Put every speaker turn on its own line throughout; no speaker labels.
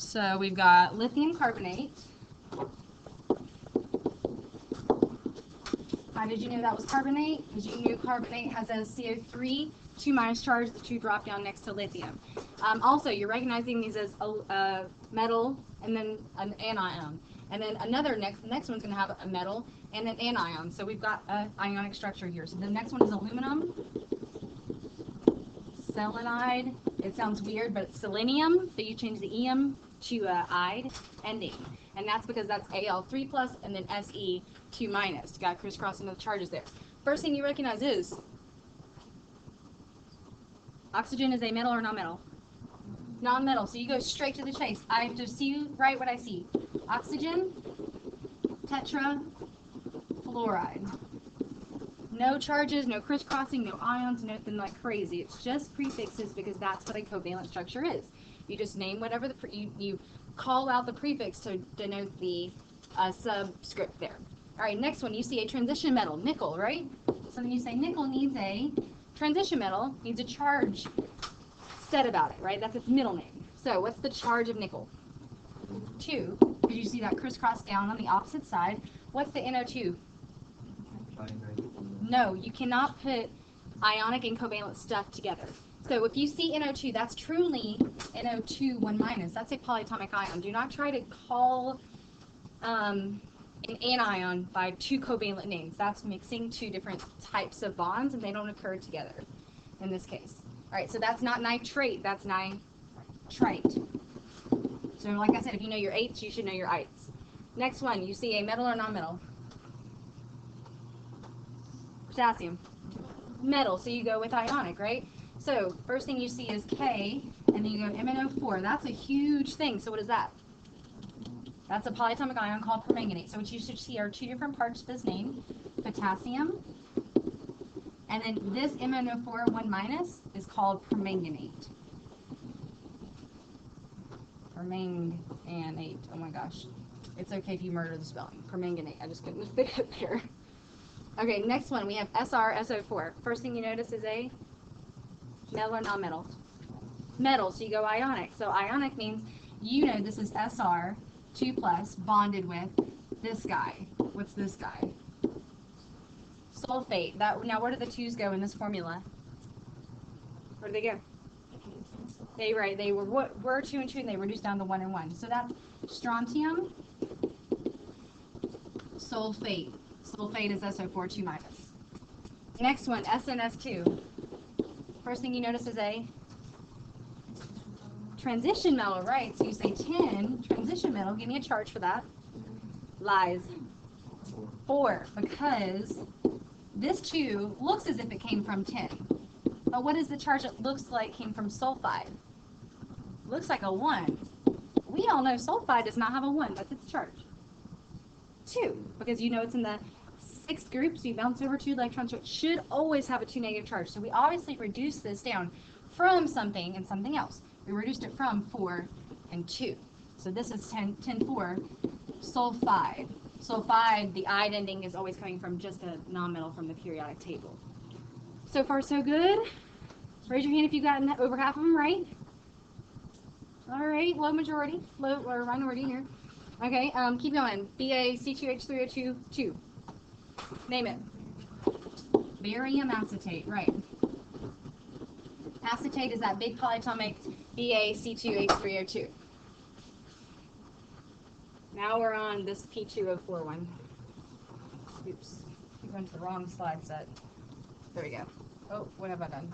So we've got lithium carbonate. How did you know that was carbonate? Because you knew carbonate has a CO3 2- charge, the 2 drop down next to lithium. Also, you're recognizing these as a metal and then an anion. And then the next one's going to have a metal and an anion. So we've got an ionic structure here. So the next one is aluminum. Selenide. It sounds weird, but it's selenium. So you change the -eme to ide ending. And that's because that's Al3+ and then Se2-. Got crisscrossing the charges there. First thing you recognize is oxygen is a metal or non-metal? Non-metal. So you go straight to the chase. I have to see right what I see. Oxygen, tetrafluoride. No charges, no crisscrossing, no ions, nothing like crazy. It's just prefixes because that's what a covalent structure is. You just name whatever you call out the prefix to denote the subscript there. All right, next one, you see a transition metal, nickel, right? So then you say nickel needs a transition metal, needs a charge said about it, right? That's its middle name. So what's the charge of nickel? 2, because you see that crisscross down on the opposite side. What's the NO2? No, you cannot put ionic and covalent stuff together. So if you see NO2, that's truly NO2 1-. That's a polyatomic ion. Do not try to call an anion by 2 covalent names. That's mixing 2 different types of bonds, and they don't occur together in this case. All right, so that's not nitrate, that's nitrite. So like I said, if you know your eighths, you should know your ites. Next one, you see a metal or non-metal? Potassium. Metal, so you go with ionic, right? So first thing you see is K, and then you go MnO4. That's a huge thing. So what is that? That's a polyatomic ion called permanganate. So what you should see are 2 different parts of this name, potassium, and then this MnO4 1- is called permanganate. Permanganate. Oh my gosh. It's okay if you murder the spelling. Permanganate. I just couldn't fit it there. Okay, next one, we have SrSO4. First thing you notice is a metal or non-metal? Metal, so you go ionic. So ionic means you know this is Sr2+ bonded with this guy. What's this guy? Sulfate. Now where do the 2's go in this formula? Where do they go? They were 2 and 2, and they reduced down to 1 and 1. So that's strontium sulfate. Sulfate is SO4 2-. Next one, SNS2. First thing you notice is a transition metal, right? So you say 10, transition metal. Give me a charge for that. Lies. 4, because this 2 looks as if it came from 10. But what is the charge that looks like came from sulfide? Looks like a 1. We all know sulfide does not have a 1. That's its charge. 2, because you know it's in the 6th group, so you bounce over 2 electrons, so it should always have a 2 negative charge. So we obviously reduced this down from something and something else. We reduced it from 4 and 2. So this is 10, 4, sulfide. Sulfide, the ide ending is always coming from just a non-metal from the periodic table. So far, so good. Raise your hand if you've gotten over half of them right. All right, low majority, low or minority here. Okay, keep going. BaC2H3O2, 2. Name it. Barium acetate, right. Acetate is that big polyatomic BaC2H3O2. Now we're on this P2O4 one. Oops, we went to the wrong slide set. There we go. Oh, what have I done?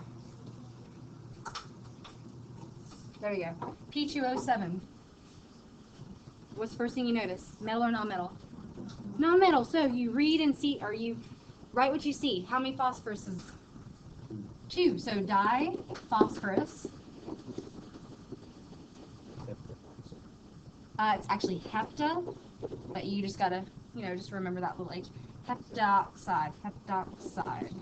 There we go. P2O7. What's the first thing you notice? Metal or non-metal? Non-metal. So you read and see, or you write what you see. How many phosphoruses? 2. So diphosphorus. It's actually hepta, but you just gotta, just remember that little H. Heptoxide. Heptoxide.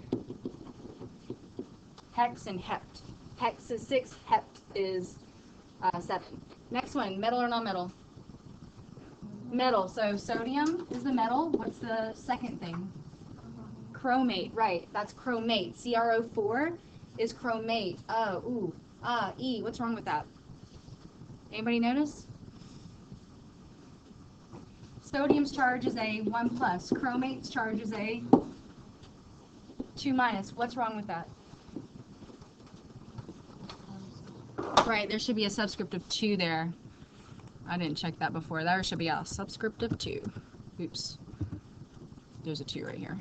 Hex and hept. Hex is 6. Hept is 7. Next one, metal or non-metal? Metal. So sodium is the metal. What's the second thing? Chromate. Right. That's chromate. CrO4 is chromate. E. What's wrong with that? Anybody notice? Sodium's charge is a 1 plus. Chromate's charge is a 2 minus. What's wrong with that? Right, there should be a subscript of 2 there. I didn't check that before. There should be a subscript of 2. Oops. There's a 2 right here.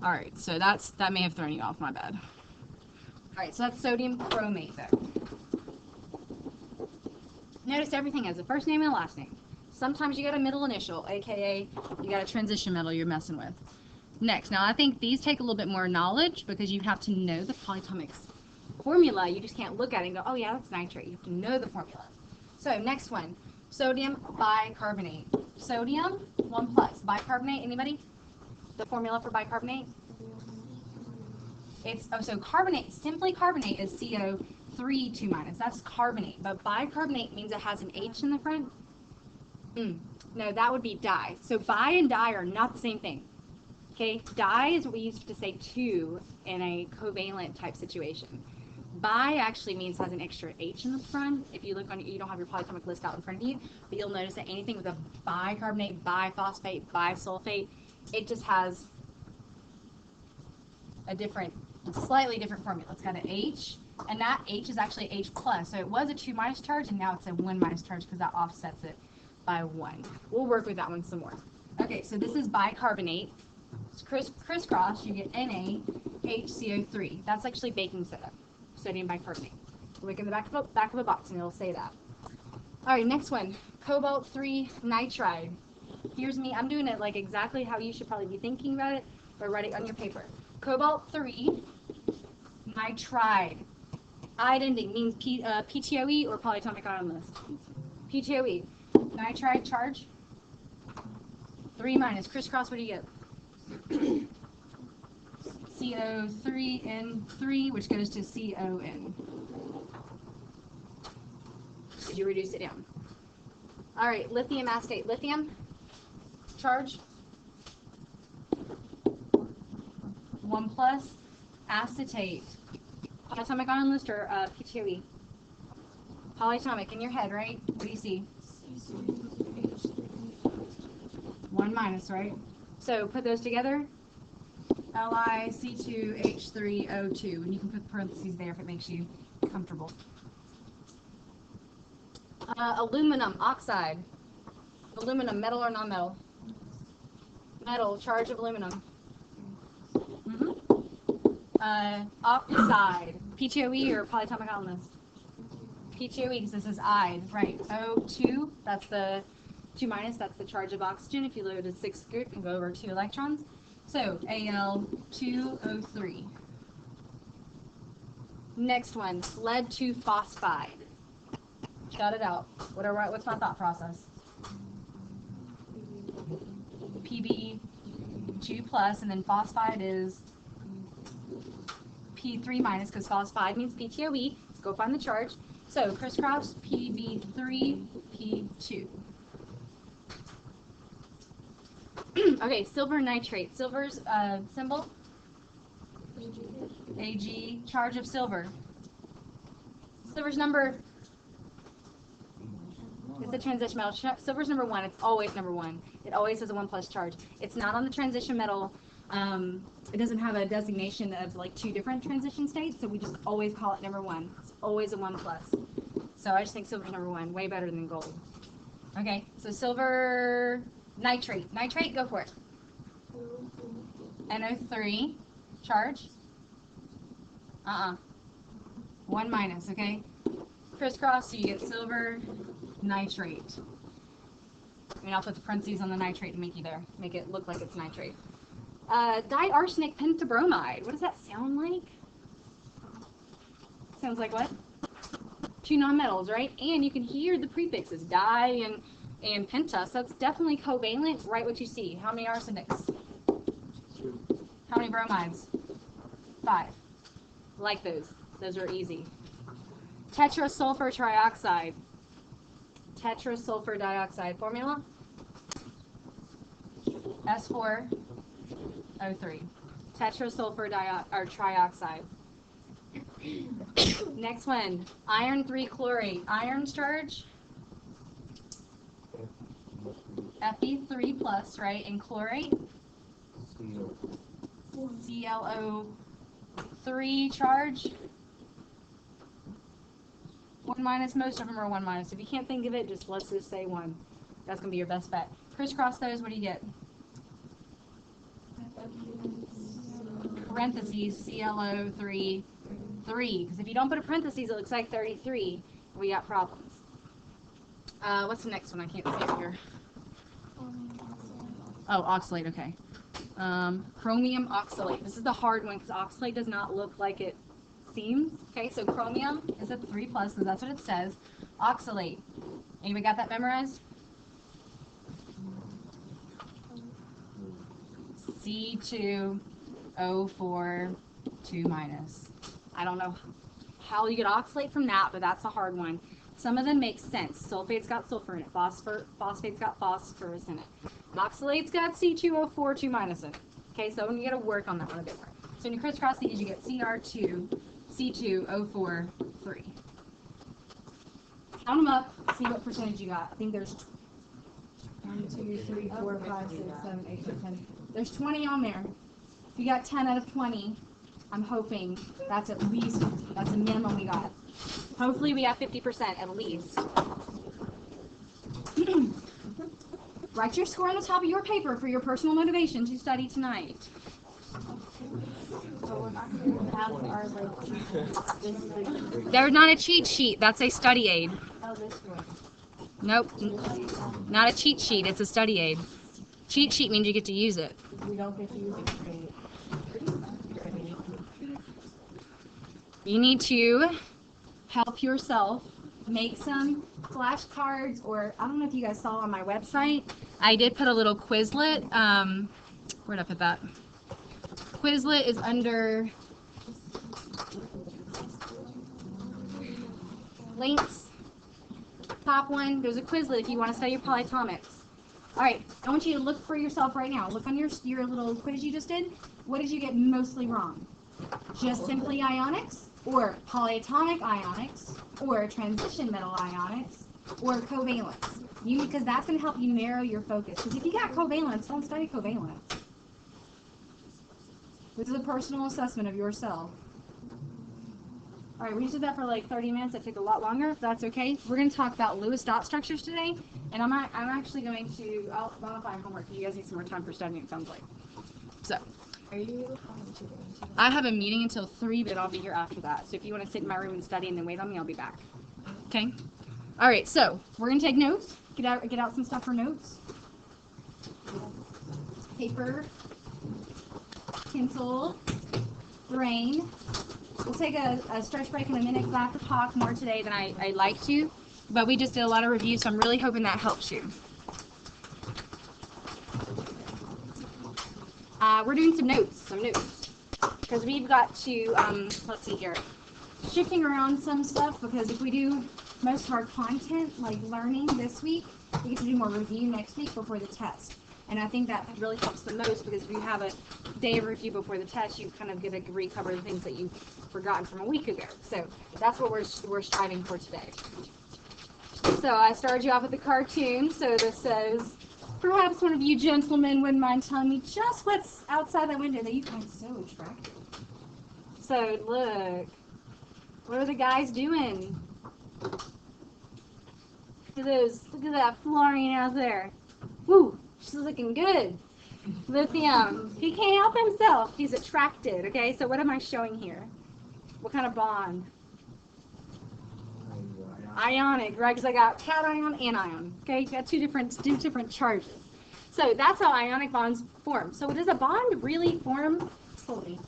All right, so that may have thrown you off, my bad. All right, so that's sodium chromate there. Notice everything has a first name and a last name. Sometimes you got a middle initial, aka you got a transition metal you're messing with. Next, now I think these take a little bit more knowledge because you have to know the polyatomic formula. You just can't look at it and go, oh yeah, that's nitrate. You have to know the formula. So next one, sodium bicarbonate. Sodium, 1 plus. Bicarbonate, anybody? The formula for bicarbonate? It's, oh, so carbonate, simply carbonate is CO3 2 minus. That's carbonate. But bicarbonate means it has an H in the front. No, that would be di. So bi and di are not the same thing. Okay, di is what we use to say 2 in a covalent type situation. Bi actually means has an extra H in the front. If you look on, you don't have your polyatomic list out in front of you, but you'll notice that anything with a bicarbonate, biphosphate, bisulfate, it just has a different, slightly different formula. It's got an H, and that H is actually H plus. So it was a 2 minus charge, and now it's a 1 minus charge because that offsets it by 1. We'll work with that one some more. Okay, so this is bicarbonate. It's crisscross, you get NaHCO3. That's actually baking soda, sodium bicarbonate. Look in the back of a box, and it'll say that. All right, next one, cobalt-3 nitride. Here's me. I'm doing it like exactly how you should probably be thinking about it, or write it on your paper. Cobalt-3 nitride. Ide ending means PTOE or polyatomic ion list. PTOE. Nitride charge. 3 minus. Crisscross, what do you get? CO3N3, which goes to CON. Did you reduce it down? All right, lithium acetate. Lithium charge 1 plus. Acetate. Polyatomic ion list or PTOE? Polyatomic in your head, right? What do you see? 1 minus, right? So put those together. LiC2H3O2, and you can put parentheses there if it makes you comfortable. Aluminum oxide. Aluminum, metal or non-metal? Metal, charge of aluminum. Oxide. PTOE or polyatomic ion list? PTOE, because this is ide, right? O2, that's the 2 minus, that's the charge of oxygen. If you load a 6 group, it can go over 2 electrons. So Al2O3. Next one, lead 2 phosphide. Shout it out. What's my thought process? Pb2 plus, and then phosphide is P3 minus, because phosphide means PTOE. Let's go find the charge. So crisscross, Pb3, P2. Okay, silver nitrate. Silver's symbol? Ag, charge of silver. Silver's number, it's a transition metal. Silver's number 1. It's always number 1. It always has a 1 plus charge. It's not on the transition metal. It doesn't have a designation of like 2 different transition states, so we just always call it number 1. It's always a 1 plus. So I just think silver's number 1, way better than gold. Okay, so silver nitrate. Nitrate, go for it. NO3, charge. 1 minus, okay? Crisscross, so you get silver nitrate. I mean, I'll put the parentheses on the nitrate to make it look like it's nitrate. Diarsenic pentabromide. What does that sound like? Sounds like what? 2 nonmetals, right? And you can hear the prefixes, di and penta, so that's definitely covalent. Write what you see. How many arsenics?
2.
How many bromides? 5. Like those. Those are easy. Tetrasulfur trioxide. Tetrasulfur dioxide. Formula? S4O3. Tetrasulfur trioxide. Next one. Iron 3 chlorate. Iron's charge? Fe3 plus, right? And chlorate? ClO3 charge. 1 minus, most of them are 1 minus. If you can't think of it, let's just say 1. That's going to be your best bet. Crisscross those, what do you get? Parentheses, ClO3, 3. Because if you don't put a parentheses, it looks like 33. We got problems. What's the next one? I can't see it here. Oh, oxalate, okay. Chromium oxalate. This is the hard one because oxalate does not look like it seems. Okay, so chromium is a 3 plus because that's what it says. Oxalate. Anybody got that memorized? C2O4 2 minus. I don't know how you get oxalate from that, but that's a hard one. Some of them make sense. Sulfate's got sulfur in it. Phosphate's got phosphorus in it. Oxalate's got C2O4 2 minus in it. Okay, so you got to work on that one a bit more. So when you crisscross these, you get Cr2, C2O4 3. Count them up. See what percentage you got. I think there's 1, 2, 3, 4, 5, 6, 7, 8, 9, 10. There's 20 on there. If you got 10 out of 20, I'm hoping that's a minimum we got. Hopefully we have 50% at least. Write your score on the top of your paper for your personal motivation to study tonight. They're not a cheat sheet. That's a study aid. Nope. Not a cheat sheet. It's a study aid. Cheat sheet means you get to use it.
We don't get to use it.
You need to help yourself make some flashcards, or I don't know if you guys saw on my website, I did put a little Quizlet. Where'd I put that? Quizlet is under links. Top one, there's a Quizlet if you want to study your polyatomics. All right, I want you to look for yourself right now. Look on your little quiz you just did. What did you get mostly wrong? Just simply ionics, or polyatomic ionics, or transition metal ionics, or covalence. Because that's going to help you narrow your focus. Because if you got covalence, don't study covalence. This is a personal assessment of yourself. All right, we just did that for like 30 minutes. That took a lot longer. If that's okay. We're going to talk about Lewis dot structures today, and I'm actually going to. I'll modify homework because you guys need some more time for studying. It sounds like. So.
Are you?
I have a meeting until 3, but I'll be here after that. So if you want to sit in my room and study and then wait on me, I'll be back. Okay. All right. So we're going to take notes. Get out some stuff for notes. Paper, pencil, brain. We'll take a stretch break in a minute because I have to talk more today than I'd like to. But we just did a lot of reviews, so I'm really hoping that helps you. We're doing some notes, because we've got to, let's see here, shifting around some stuff, because if we do most of our content, like learning this week, we get to do more review next week before the test. And I think that really helps the most, because if you have a day of review before the test, you kind of get to recover the things that you've forgotten from a week ago. So that's what we're striving for today. So I started you off with the cartoon. So this says, perhaps one of you gentlemen wouldn't mind telling me just what's outside that window that you find so attractive. So look, what are the guys doing? Look at that fluorine out there. Woo, she's looking good. Lithium, he can't help himself. He's attracted, okay? So what am I showing here? What kind of bond? Ionic, right? Because I got cation and ion. Okay, you got two different charges. So that's how ionic bonds form. So does a bond really form slowly?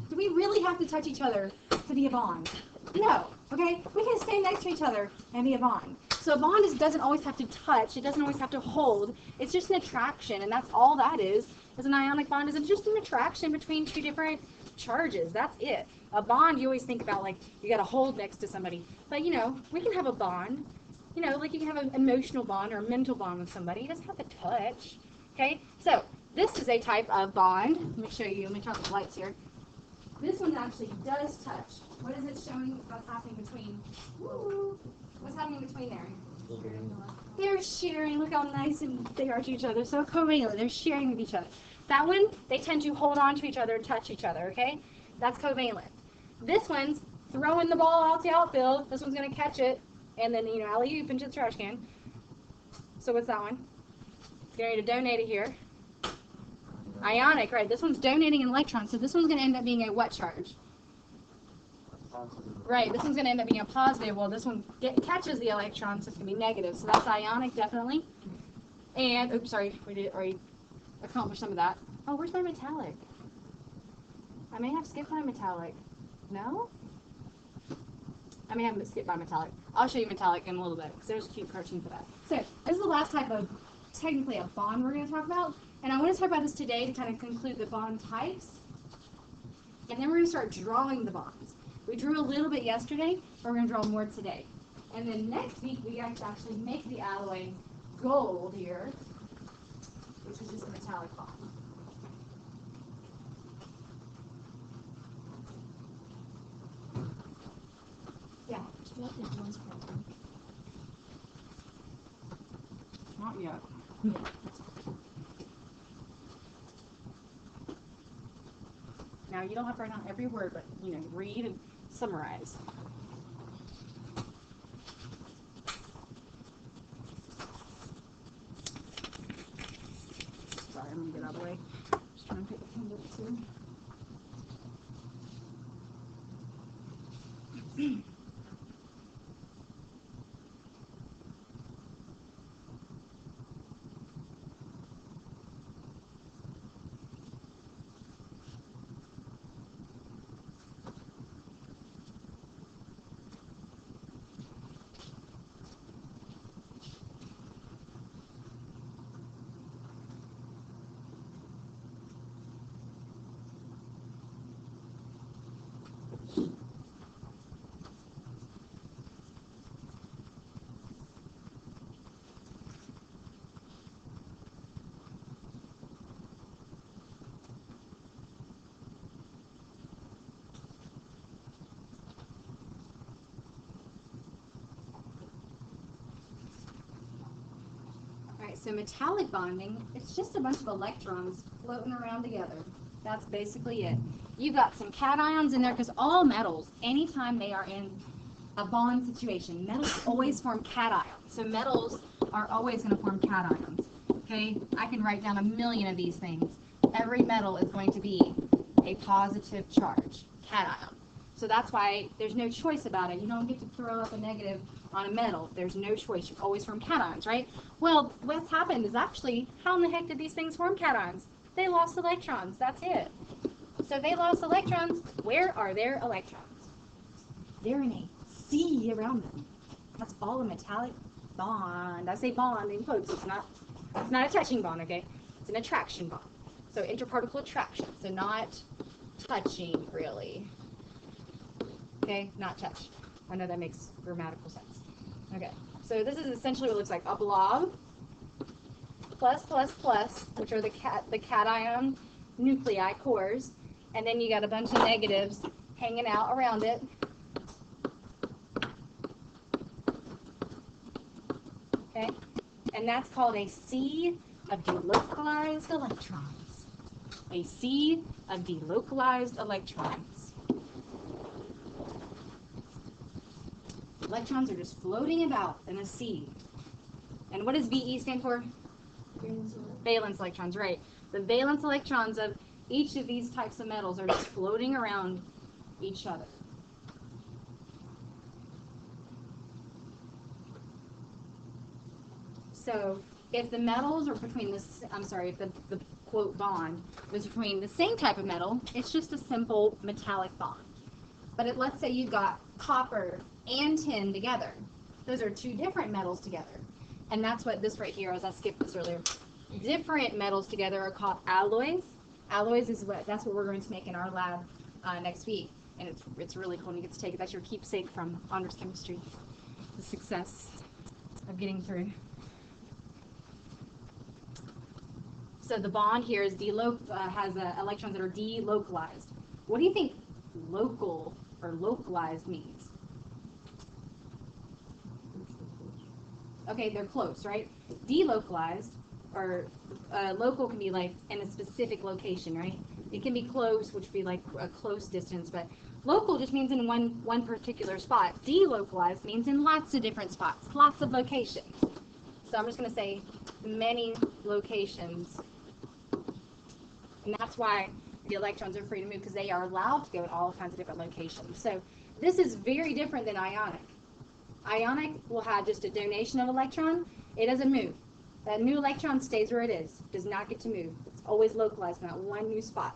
Do we really have to touch each other to be a bond? No. Okay, we can stand next to each other and be a bond. So a bond doesn't always have to touch. It doesn't always have to hold. It's just an attraction, and that's all that is an ionic bond. Is just an attraction between two different charges. That's it. A bond, you always think about like you got to hold next to somebody. But you know, we can have a bond. You know, like you can have an emotional bond or a mental bond with somebody. It doesn't have to touch. Okay? So this is a type of bond. Let me show you. Let me turn off the lights here. This one actually does touch. What is it showing? What's happening between? Woo, what's happening between there? They're sharing. Look how nice and they are to each other. So covalent. They're sharing with each other. That one, they tend to hold on to each other and touch each other, okay? That's covalent. This one's throwing the ball out the outfield. This one's going to catch it and then, alley-oop into the trash can. So what's that one? Going to donate it here. Ionic, right. This one's donating an electron. So this one's going to end up being a what charge? Right, this one's going to end up being a positive. Well, this one catches the electron, so it's going to be negative. So that's ionic, definitely. And, oops, sorry, we already accomplished some of that. Oh, where's my metallic? I may have skipped my metallic. No? I may have skipped my metallic. I'll show you metallic in a little bit, because there's a cute cartoon for that. So, this is the last type of, technically, a bond we're going to talk about. And I want to talk about this today to kind of conclude the bond types. And then we're going to start drawing the bonds. We drew a little bit yesterday, but we're going to draw more today. And then next week, we have to actually make the alloy gold here, which is just a metallic bond. Yeah. Not yet. Now, you don't have to write down every word, but, read and summarize. Sorry, I'm going to get out of the way. Just trying to pick the pins up, too. So metallic bonding, it's just a bunch of electrons floating around together. That's basically it. You've got some cations in there because all metals, anytime they are in a bond situation, metals always form cations. So metals are always going to form cations. Okay, I can write down a million of these things. Every metal is going to be a positive charge, cation. So that's why there's no choice about it. You don't get to throw up a negative on a metal. There's no choice. You always form cations, right? Well, what's happened is actually, how in the heck did these things form cations? They lost electrons. That's it. So they lost electrons. Where are their electrons? They're in a sea around them. That's all a metallic bond. I say bond in quotes. It's not a touching bond, okay? It's an attraction bond. So interparticle attraction. So not touching, really. Okay, not touch. I know that makes grammatical sense. Okay, so this is essentially what it looks like. A blob, plus, which are the cation nuclei, cores, and then you got a bunch of negatives hanging out around it. Okay, and that's called a sea of delocalized electrons. A sea of delocalized electrons. Electrons are just floating about in a sea. And what does VE stand for? Valence electrons, right. The valence electrons of each of these types of metals are just floating around each other. So if the metals are between this, if the quote bond is between the same type of metal, it's just a simple metallic bond. But let's say you've got copper and tin together. Those are two different metals together. And that's what this right here, as I skipped this earlier, different metals together are called alloys. Alloys is that's what we're going to make in our lab next week. And it's really cool, and you get to take it. That's your keepsake from honors chemistry. The success of getting through. So the bond here is has electrons that are delocalized. What do you think local or localized means? Okay, they're close, right? Delocalized, or local can be like in a specific location, right? It can be close, which would be like a close distance, but local just means in one particular spot. Delocalized means in lots of different spots, lots of locations. So I'm just going to say many locations. And that's why the electrons are free to move, because they are allowed to go in all kinds of different locations. So this is very different than ionic. Ionic will have just a donation of electron. It doesn't move. That new electron stays where it is, does not get to move. It's always localized in that one new spot.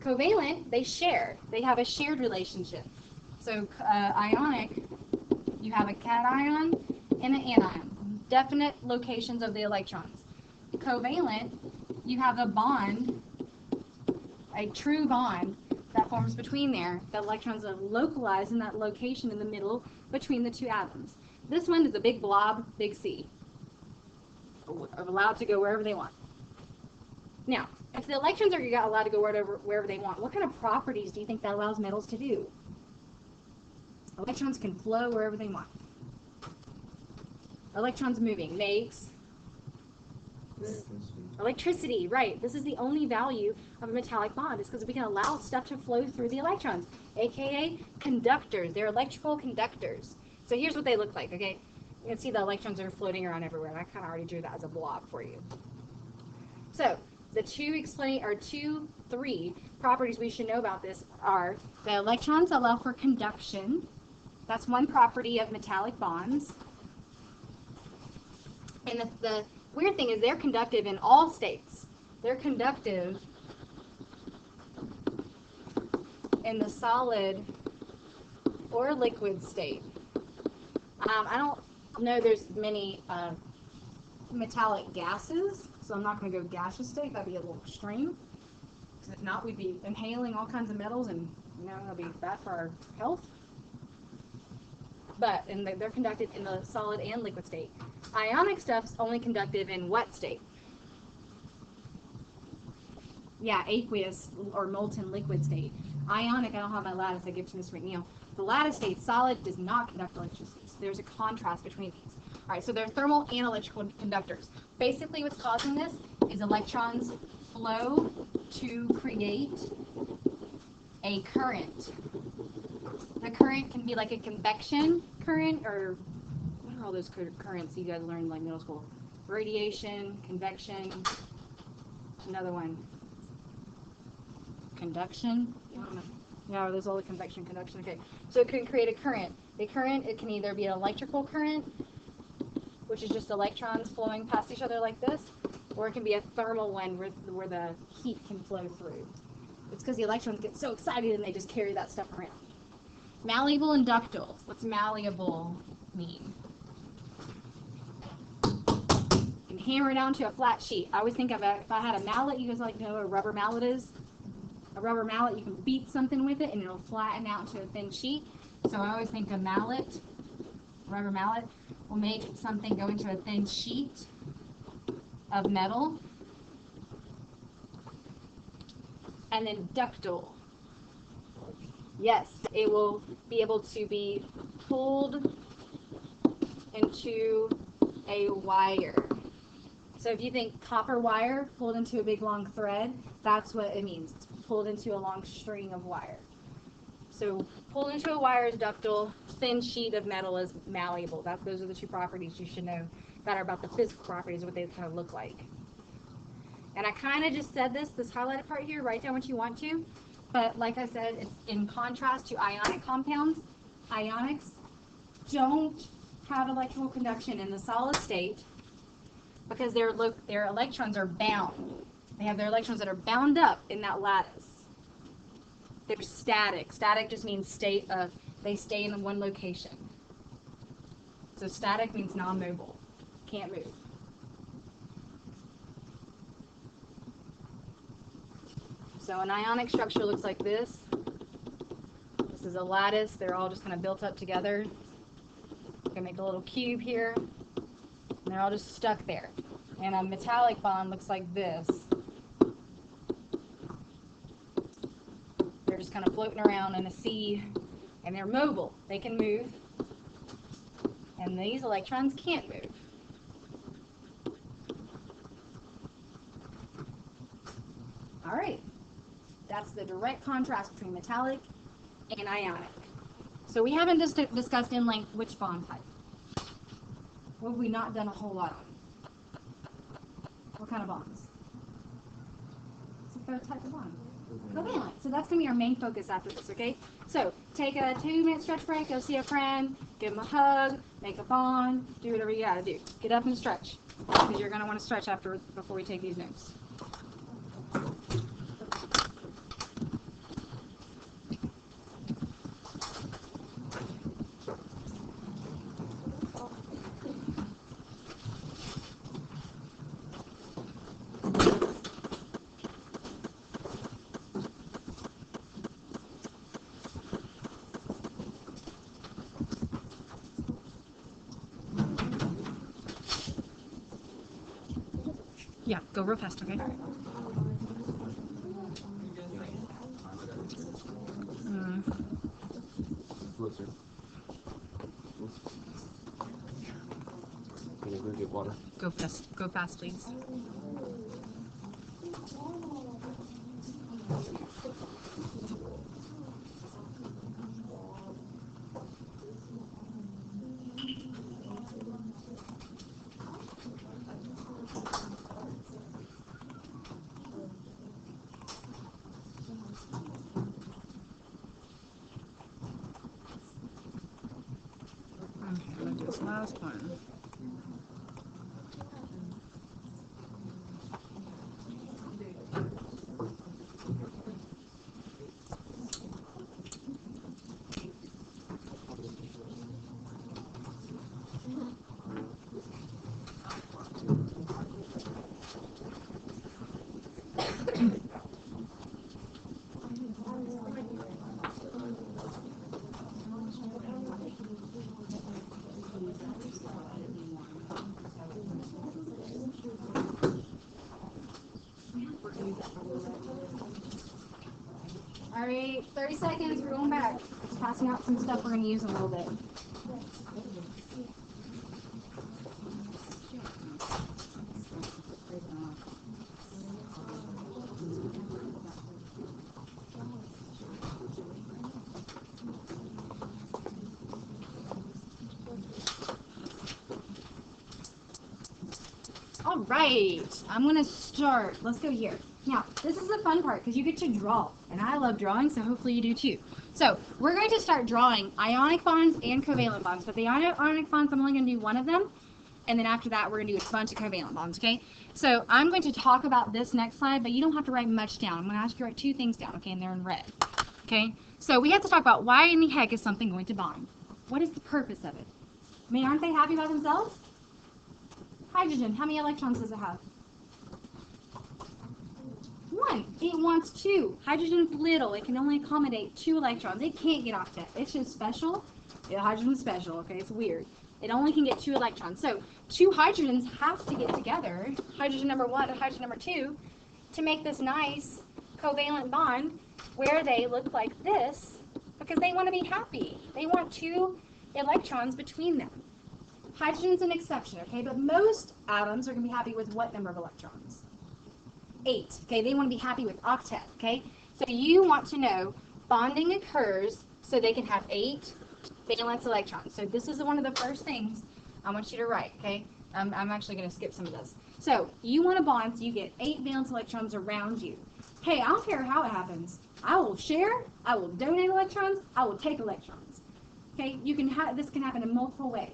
Covalent, they share. They have a shared relationship. So ionic, you have a cation and an anion, definite locations of the electrons. Covalent, you have a bond, a true bond that forms between there. The electrons are localized in that location in the middle between the two atoms. This one is a big blob, big C, allowed to go wherever they want. Now, if the electrons are allowed to go wherever they want, what kind of properties do you think that allows metals to do? Electrons can flow wherever they want. Electrons moving makes electricity, right? This is the only value of a metallic bond. It's because we can allow stuff to flow through the electrons, aka conductors. They're electrical conductors. So here's what they look like, okay? You can see the electrons are floating around everywhere. I kind of already drew that as a blob for you. So the three properties we should know about this are the electrons allow for conduction. That's one property of metallic bonds. And the weird thing is they're conductive in all states. They're conductive in the solid or liquid state. I don't know there's many metallic gases, so I'm not going to go gaseous state. That'd be a little extreme. Because if not, we'd be inhaling all kinds of metals, and that'd be bad for our health. But they're conducted in the solid and liquid state. Ionic stuff's only conductive in what state? Yeah, aqueous or molten liquid state. Ionic, I don't have my lattice, I give to Mr. McNeil. The lattice state, solid, does not conduct electricity. So there's a contrast between these. All right, so they're thermal and electrical conductors. Basically what's causing this is electrons flow to create a current. The current can be like a convection current, or what are all those currents you guys learned in like middle school? Radiation, convection, another one. Conduction? Yeah, there's all the convection, conduction. Okay, so it can create a current. A current, it can either be an electrical current, which is just electrons flowing past each other like this, or it can be a thermal one where the heat can flow through. It's because the electrons get so excited and they just carry that stuff around. Malleable and ductile. What's malleable mean? You can hammer it down to a flat sheet. I always think of it, if I had a mallet, you guys like to know what a rubber mallet is? A rubber mallet, you can beat something with it and it'll flatten out to a thin sheet. So I always think a mallet, rubber mallet, will make something go into a thin sheet of metal. And then ductile. Yes, it will be able to be pulled into a wire. So if you think copper wire pulled into a big long thread, that's what it means. It's pulled into a long string of wire. So pulled into a wire is ductile, thin sheet of metal is malleable. Those are the two properties you should know that are about the physical properties, what they kind of look like. And I kind of just said this highlighted part here, write down what you want to. But like I said, it's in contrast to ionic compounds. Ionics don't have electrical conduction in the solid state because their electrons are bound. They have their electrons that are bound up in that lattice. They're static. Static just means they stay in one location. So static means non-mobile, can't move. So an ionic structure looks like this. This is a lattice. They're all just kind of built up together. You can make a little cube here. And they're all just stuck there. And a metallic bond looks like this. They're just kind of floating around in a sea. And they're mobile. They can move. and these electrons can't move. All right, that's the direct contrast between metallic and ionic. So we haven't just discussed in length which bond type. What have we not done a whole lot on? What kind of bonds? It's the third type of bond. Covalent. So that's going to be our main focus after this, okay? So take a 2-minute stretch break, go see a friend, give them a hug, make a bond, do whatever you got to do. Get up and stretch, because you're going to want to stretch before we take these notes. Yeah, go real fast, okay?
Get water.
Go fast, please. Okay, I'm going to do this last one. All right, 30 seconds, we're going back. Just passing out some stuff we're going to use in a little bit. All right, I'm going to start. Let's go here. Now, this is the fun part because you get to draw, and I love drawing, so hopefully you do too. So, we're going to start drawing ionic bonds and covalent bonds, but the ionic bonds, I'm only going to do one of them, and then after that, we're going to do a bunch of covalent bonds, okay? So, I'm going to talk about this next slide, but you don't have to write much down. I'm going to ask you to write 2 things down, okay, and they're in red, okay? So, we have to talk about why in the heck is something going to bond? What is the purpose of it? I mean, aren't they happy by themselves? Hydrogen, how many electrons does it have? 1. It wants 2. Hydrogen's little. It can only accommodate 2 electrons. It can't get octet. It's just special. Yeah, hydrogen's special, okay? It's weird. It only can get 2 electrons. So 2 hydrogens have to get together, hydrogen number 1 and hydrogen number 2, to make this nice covalent bond where they look like this because they want to be happy. They want 2 electrons between them. Hydrogen's an exception, okay? But most atoms are going to be happy with what number of electrons? 8, okay? They want to be happy with octet, okay? So you want to know bonding occurs so they can have 8 valence electrons. So this is one of the first things I want you to write, okay? I'm actually going to skip some of this. So you want to bond so you get 8 valence electrons around you. Hey, I don't care how it happens. I will share, I will donate electrons, I will take electrons. Okay? This can happen in multiple ways.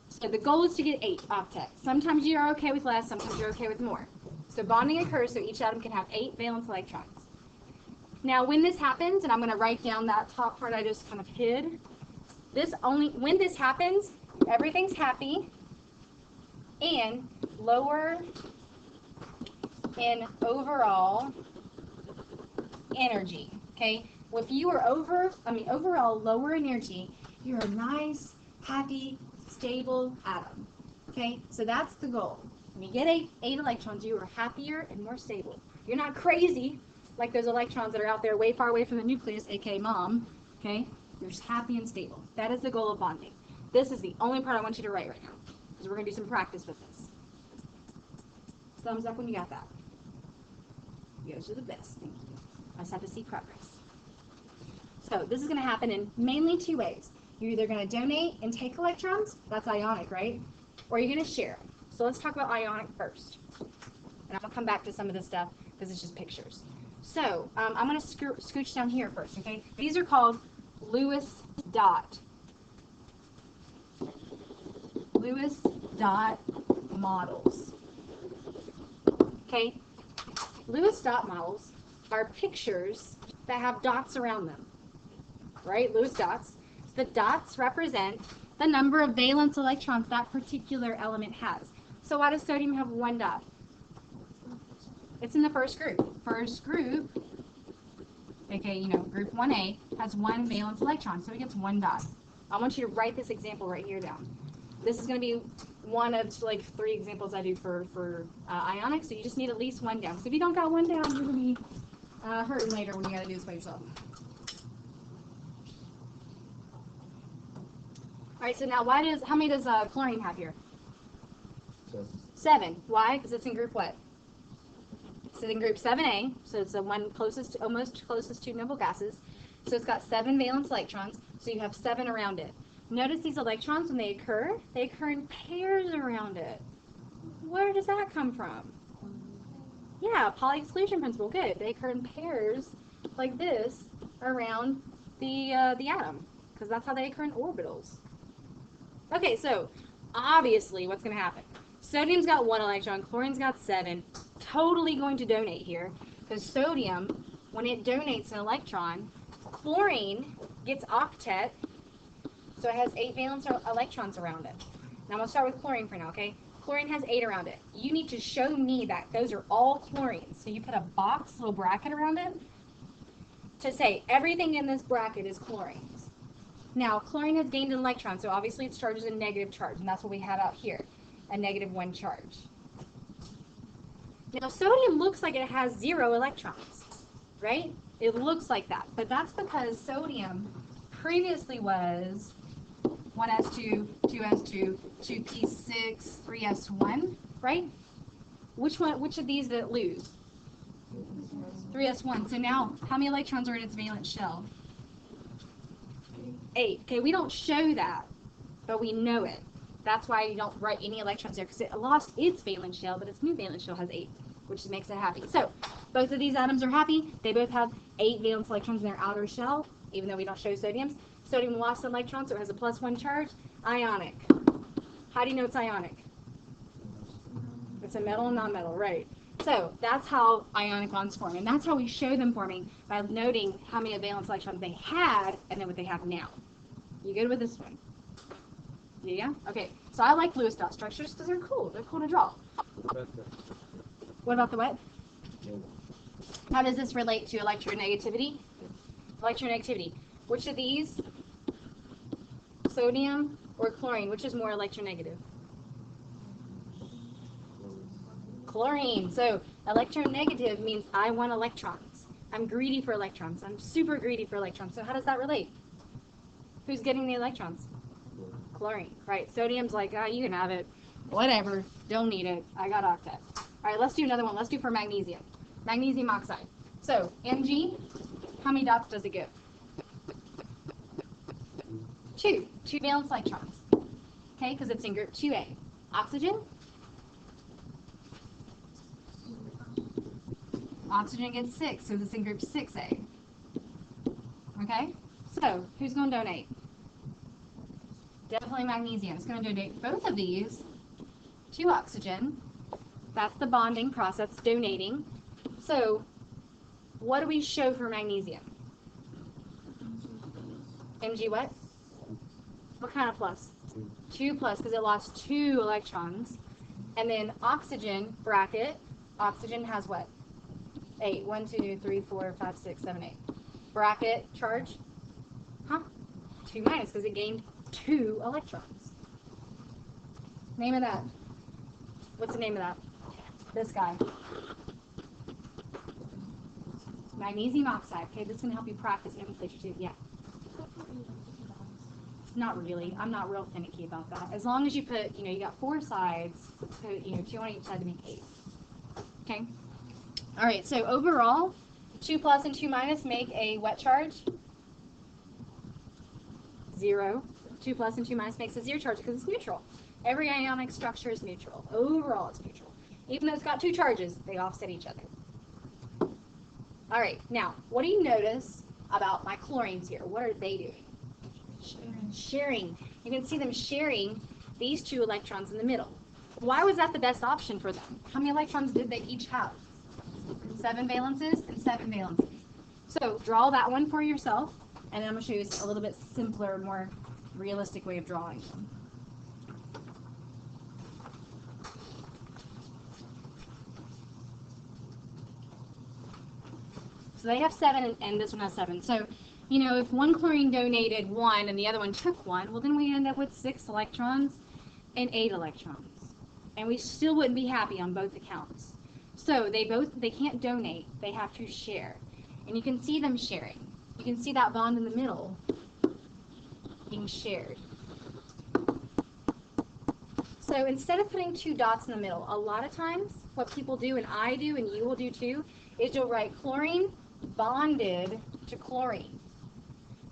So the goal is to get 8 octets. Sometimes you're okay with less, sometimes you're okay with more. So bonding occurs so each atom can have 8 valence electrons. Now when this happens, and I'm going to write down that top part I just kind of hid, when this happens, everything's happy and lower in overall energy. Okay? Well, if you are overall lower in energy, you're a nice, happy, stable atom. Okay? So that's the goal. When you get 8 electrons, you are happier and more stable. You're not crazy like those electrons that are out there way far away from the nucleus, aka mom. Okay? You're just happy and stable. That is the goal of bonding. This is the only part I want you to write right now, because we're going to do some practice with this. Thumbs up when you got that. You guys are the best. Thank you. I just have to see progress. So this is going to happen in mainly two ways. You're either going to donate and take electrons. That's ionic, right? Or you're going to share them. So let's talk about ionic first. And I'm going to come back to some of this stuff because it's just pictures. So I'm going to scooch down here first, okay? These are called Lewis dot models. Okay? Lewis dot models are pictures that have dots around them. Right? Lewis dots. The dots represent the number of valence electrons that particular element has. So why does sodium have one dot? It's in the first group. First group, aka, group 1A, has one valence electron, so it gets one dot. I want you to write this example right here down. This is going to be one of like 3 examples I do for ionic, so you just need at least one down. So if you don't got one down, you're going to be hurting later when you got to do this by yourself. All right, so now how many does chlorine have here? 7. Why? Because it's in group what? It's in group 7A, so it's the one almost closest to noble gases. So it's got 7 valence electrons, so you have 7 around it. Notice these electrons, when they occur in pairs around it. Where does that come from? Yeah, Pauli exclusion principle, good. They occur in pairs like this around the atom, because that's how they occur in orbitals. Okay, so obviously what's going to happen? Sodium's got 1 electron, chlorine's got 7. Totally going to donate here, because sodium, when it donates an electron, chlorine gets octet, so it has 8 valence electrons around it. Now I'm going to start with chlorine for now, okay? Chlorine has 8 around it. You need to show me that those are all chlorines. So you put a box, little bracket around it, to say everything in this bracket is chlorines. Now, chlorine has gained an electron, so obviously its charge is a negative charge, and that's what we have out here, a -1 charge. Now, sodium looks like it has 0 electrons, right? It looks like that, but that's because sodium previously was 1s2, 2s2, 2p6, 3s1, right? Which of these did it lose? 3s1. So now, how many electrons are in its valence shell? 8. Okay, we don't show that, but we know it. That's why you don't write any electrons there, because it lost its valence shell, but its new valence shell has 8, which makes it happy. So, both of these atoms are happy. They both have 8 valence electrons in their outer shell, even though we don't show sodium's. Sodium lost an electron, so it has a +1 charge. Ionic. How do you know it's ionic? It's a metal and non-metal, right? So that's how ionic bonds form, and that's how we show them forming, by noting how many valence electrons they had and then what they have now. You good with this one? Yeah? Okay. So I like Lewis dot structures because they're cool. They're cool to draw. What about the what? How does this relate to electronegativity? Electronegativity. Which of these, sodium or chlorine, which is more electronegative? Chlorine. So electronegative means I want electrons. I'm greedy for electrons. I'm super greedy for electrons. So how does that relate? Who's getting the electrons? Chlorine. Right. Sodium's like, you can have it. Whatever. Don't need it. I got octet. All right, let's do another one. Let's do for magnesium. Magnesium oxide. So Mg, how many dots does it give? 2 valence electrons. Okay, because it's in group 2A. Oxygen? Oxygen gets 6, so it's in group 6A. Okay, so who's going to donate? Definitely magnesium. It's going to donate both of these to oxygen. That's the bonding process, donating. So what do we show for magnesium? Mg what? What kind of plus? 2 plus, because it lost 2 electrons. And then oxygen, bracket, oxygen has what? 8. 1, 2, 3, 4, 5, 6, 7, 8. Bracket, charge? Huh? 2 minus, because it gained 2 electrons. Name of that? What's the name of that? This guy. Magnesium oxide. Okay, this is going to help you practice nomenclature too. Yeah. not really. I'm not real finicky about that. As long as you put, you got 4 sides, put, 2 on each side to make 8. Okay? All right, so overall, 2 plus and 2 minus make a what charge? 0. 2 plus and 2 minus makes a 0 charge because it's neutral. Every ionic structure is neutral. Overall, it's neutral. Even though it's got 2 charges, they offset each other. All right, now, what do you notice about my chlorines here? What are they doing? Sharing. You can see them sharing these 2 electrons in the middle. Why was that the best option for them? How many electrons did they each have? 7 valences and 7 valences. So draw that one for yourself, and then I'm going to show you a little bit simpler, more realistic way of drawing them. So they have 7, and this one has 7. So, if one chlorine donated 1 and the other one took 1, well, then we end up with 6 electrons and 8 electrons. And we still wouldn't be happy on both accounts. So they can't donate, they have to share. And you can see them sharing. You can see that bond in the middle being shared. So instead of putting 2 dots in the middle, a lot of times what people do, and I do, and you will do too, is you'll write chlorine bonded to chlorine.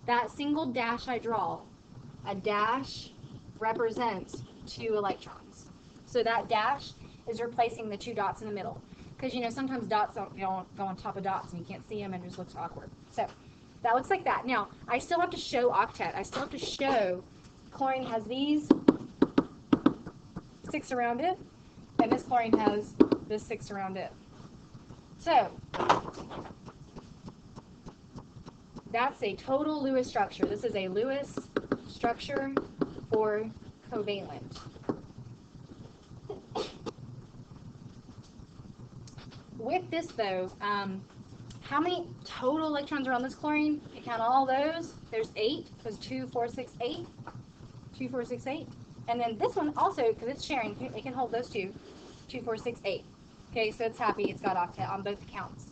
That single dash I draw, a dash represents 2 electrons. So that dash is replacing the 2 dots in the middle. Because, sometimes dots don't go on top of dots and you can't see them and it just looks awkward. So that looks like that. Now, I still have to show octet. I still have to show chlorine has these 6 around it, and this chlorine has this 6 around it. So that's a total Lewis structure. This is a Lewis structure for covalent. With this, though, how many total electrons are on this chlorine? You count all those. There's 8, because 2, 4, 6, 8. 2, 4, 6, 8. And then this one also, because it's sharing, it can hold those 2. 2, 4, 6, 8. Okay, so it's happy. It's got octet on both accounts.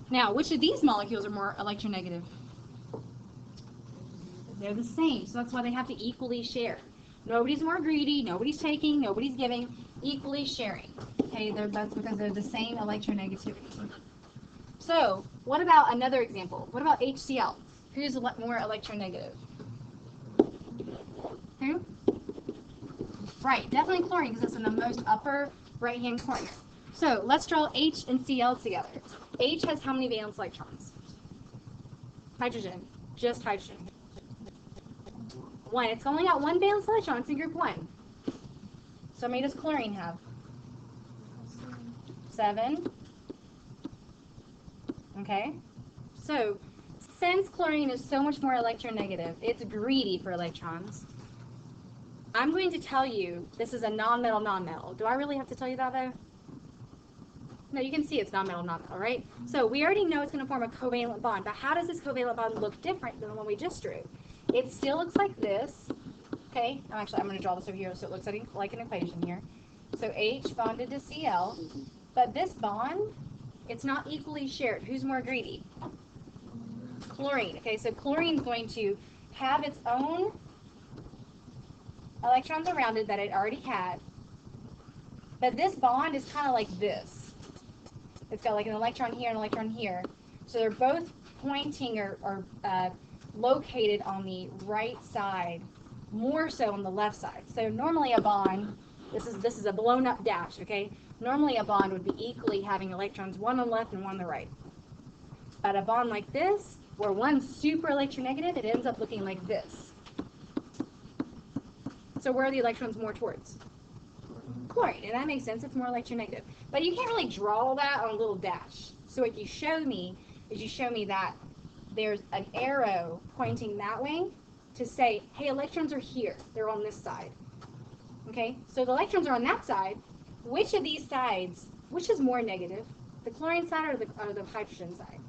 Now, which of these molecules are more electronegative? They're the same, so that's why they have to equally share. Nobody's more greedy, nobody's taking, nobody's giving, equally sharing. Okay, that's because they're the same electronegativity. So, what about another example? What about HCl? Who's more electronegative? Who? Right, definitely chlorine, because it's in the most upper right-hand corner. So, let's draw H and Cl together. H has how many valence electrons? Hydrogen, just hydrogen. 1. It's only got 1 valence electron. It's in group 1. So how many does chlorine have? 7. Okay. So since chlorine is so much more electronegative, it's greedy for electrons. I'm going to tell you this is a non-metal. Do I really have to tell you that, though? No, you can see it's non-metal, right? So we already know it's going to form a covalent bond, but how does this covalent bond look different than the one we just drew? It still looks like this, okay? I'm going to draw this over here so it looks like an equation here. So H bonded to Cl, but this bond, it's not equally shared. Who's more greedy? Chlorine. Okay, so chlorine's going to have its own electrons around it that it already had, but this bond is kind of like this. It's got like an electron here and an electron here. So they're both pointing or located on the right side, more so on the left side. So normally a bond, this is a blown up dash, okay? Normally a bond would be equally having electrons, one on the left and one on the right. But a bond like this, where one's super electronegative, it ends up looking like this. So where are the electrons more towards? Chlorine, and that makes sense, it's more electronegative. But you can't really draw that on a little dash. So what you show me is you show me that there's an arrow pointing that way to say, hey, electrons are here. They're on this side. Okay, so the electrons are on that side. Which of these sides, which is more negative? The chlorine side or the hydrogen side?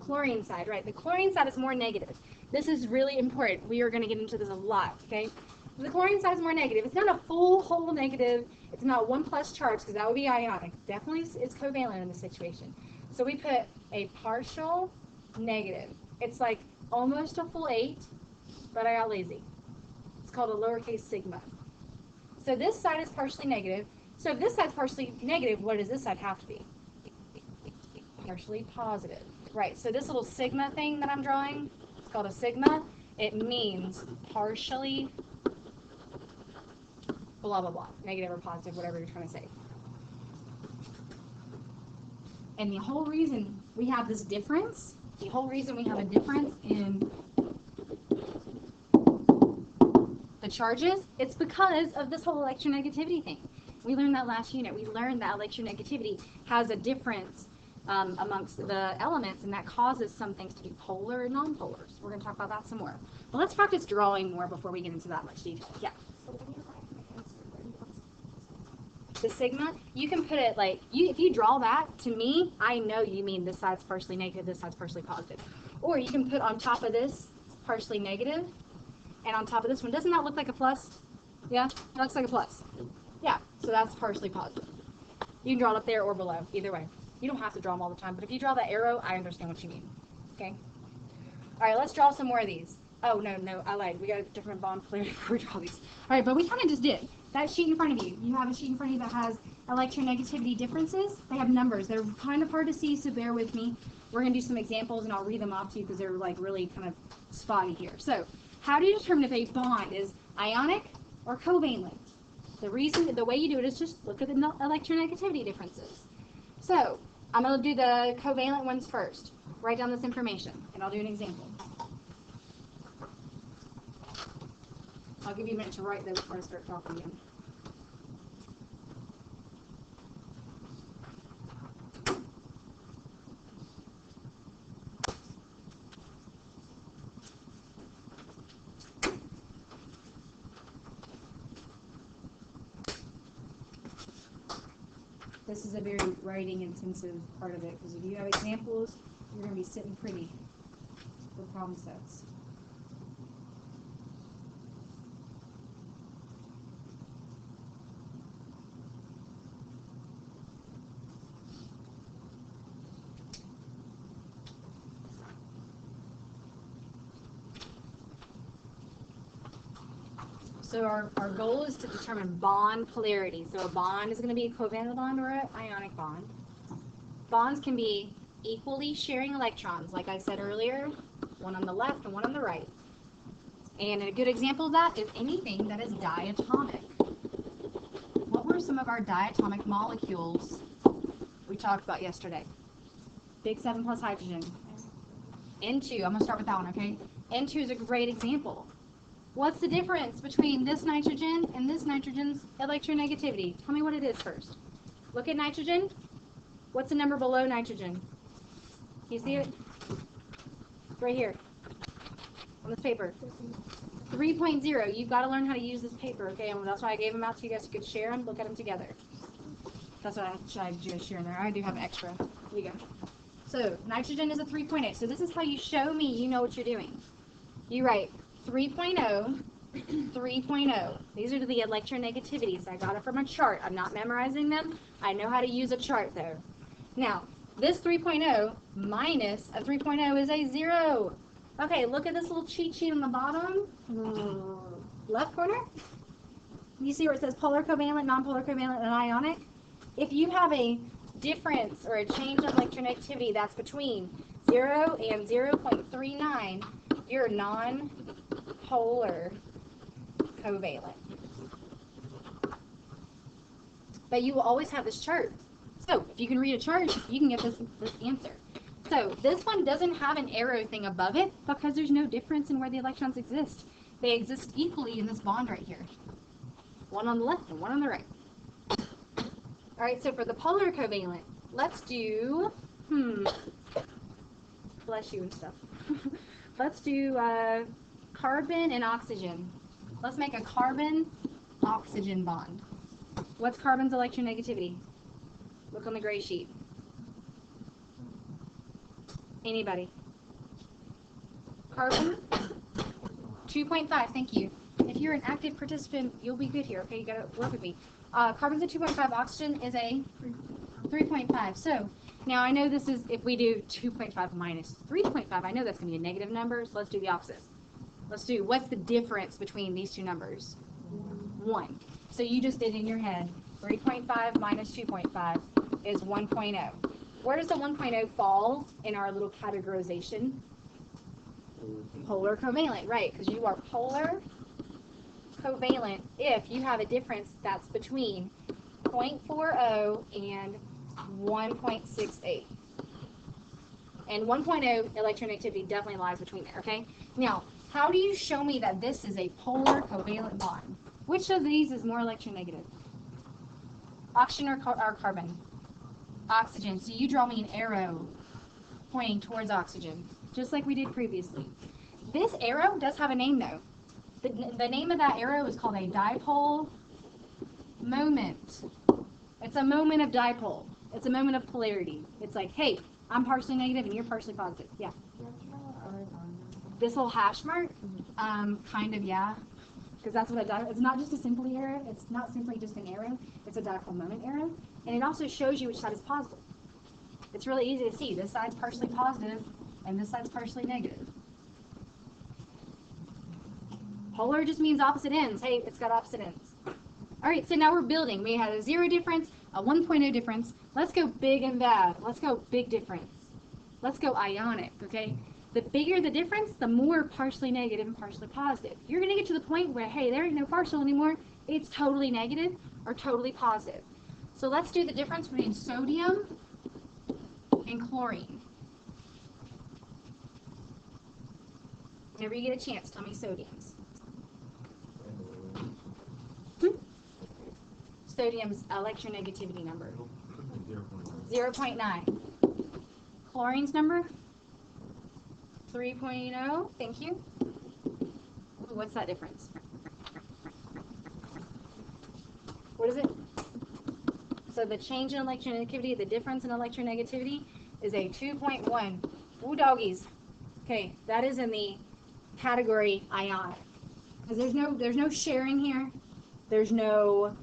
Chlorine side, right? The chlorine side is more negative. This is really important. We are going to get into this a lot, okay? The chlorine side is more negative. It's not a full whole negative. It's not 1+ charge because that would be ionic. Definitely it's covalent in this situation. So we put a partial negative. It's like almost a full 8, but I got lazy. It's called a lowercase sigma. So this side is partially negative. So if this side's partially negative, what does this side have to be? Partially positive. Right, so this little sigma thing that I'm drawing, it's called a sigma. It means partially blah, blah, blah. Negative or positive, whatever you're trying to say. And the whole reason we have this difference, the whole reason we have a difference in the charges, it's because of this whole electronegativity thing. We learned that last unit. We learned that electronegativity has a difference amongst the elements, and that causes some things to be polar and non-polars. We're going to talk about that some more. But let's practice drawing more before we get into that much detail. Yeah. The sigma, you can put it like, if you draw that, to me, I know you mean this side's partially negative, this side's partially positive. Or you can put on top of this partially negative, and on top of this one, doesn't that look like a plus? Yeah, it looks like a plus. Yeah, so that's partially positive. You can draw it up there or below, either way. You don't have to draw them all the time, but if you draw that arrow, I understand what you mean. Okay? All right, let's draw some more of these. Oh, no, I lied. We got a different bond polarity before we draw these. All right, but we kind of just did. That sheet in front of you, you have a sheet in front of you that has electronegativity differences. They have numbers. They're kind of hard to see, so bear with me. We're going to do some examples, and I'll read them off to you because they're like really kind of spotty here. So, how do you determine if a bond is ionic or covalent? The way you do it is just look at the electronegativity differences. So, I'm going to do the covalent ones first. Write down this information, and I'll do an example. I'll give you a minute to write though before I start talking again. This is a very writing intensive part of it because if you have examples, you're going to be sitting pretty for problem sets. So our goal is to determine bond polarity. So a bond is going to be a covalent bond or an ionic bond. Bonds can be equally sharing electrons, like I said earlier, one on the left and one on the right. And a good example of that is anything that is diatomic. What were some of our diatomic molecules we talked about yesterday? Big 7 plus hydrogen. N2, I'm going to start with that one, okay? N2 is a great example. What's the difference between this nitrogen and this nitrogen's electronegativity? Tell me what it is first. Look at nitrogen. What's the number below nitrogen? Can you see it? Right here on this paper. 3.0. You've got to learn how to use this paper, okay? And that's why I gave them out so you guys could share them, look at them together. That's what I just share in there. I do have extra. Here you go. So nitrogen is a 3.8. So this is how you show me you know what you're doing. You write 3.0, 3.0. These are the electronegativities. I got it from a chart. I'm not memorizing them. I know how to use a chart though. Now, this 3.0 minus a 3.0 is a 0. Okay, look at this little cheat sheet on the bottom. Left corner. You see where it says polar covalent, non-polar covalent, and ionic? If you have a difference or a change in electronegativity that's between 0 and 0.39, you're non-polar covalent. But you will always have this chart. So if you can read a chart, you can get this answer. So this one doesn't have an arrow thing above it because there's no difference in where the electrons exist. They exist equally in this bond right here. One on the left and one on the right. All right, so for the polar covalent, let's do, bless you and stuff. Let's do carbon and oxygen. Let's make a carbon-oxygen bond. What's carbon's electronegativity? Look on the gray sheet. Anybody? Carbon? 2.5, thank you. If you're an active participant, you'll be good here, okay? You gotta work with me. Carbon's a 2.5, oxygen is a 3.5. So, now I know this is, if we do 2.5 minus 3.5, I know that's gonna be a negative number, so let's do the opposite. Let's do, what's the difference between these two numbers? 1. So you just did in your head, 3.5 minus 2.5 is 1.0. Where does the 1.0 fall in our little categorization? Polar covalent, right, because you are polar covalent if you have a difference that's between 0.40 and 1.68. And 1.0 electronegativity definitely lies between there, okay? Now, how do you show me that this is a polar covalent bond? Which of these is more electronegative? Oxygen or carbon? Oxygen. So you draw me an arrow pointing towards oxygen, just like we did previously. This arrow does have a name, though. The name of that arrow is called a dipole moment. It's a moment of dipole. It's a moment of polarity. It's like, hey, I'm partially negative and you're partially positive. Yeah. This little hash mark, kind of, yeah. Because that's what it's not just a simply arrow. It's not simply just an arrow. It's a dipole moment arrow. And it also shows you which side is positive. It's really easy to see. This side's partially positive and this side's partially negative. Polar just means opposite ends. Hey, it's got opposite ends. All right, so now we're building. We had a 0 difference, a 1.0 difference. Let's go big and bad. Let's go big difference. Let's go ionic, okay? The bigger the difference, the more partially negative and partially positive. You're going to get to the point where, hey, there ain't no partial anymore. It's totally negative or totally positive. So let's do the difference between sodium and chlorine. Whenever you get a chance, tell me sodium's. Sodium's electronegativity number. 0.9. Chlorine's number? 3.0. Thank you. Ooh, what's that difference? What is it? So the change in electronegativity, the difference in electronegativity is a 2.1. Ooh, doggies. Okay, that is in the category ionic. Because there's no sharing here. There's no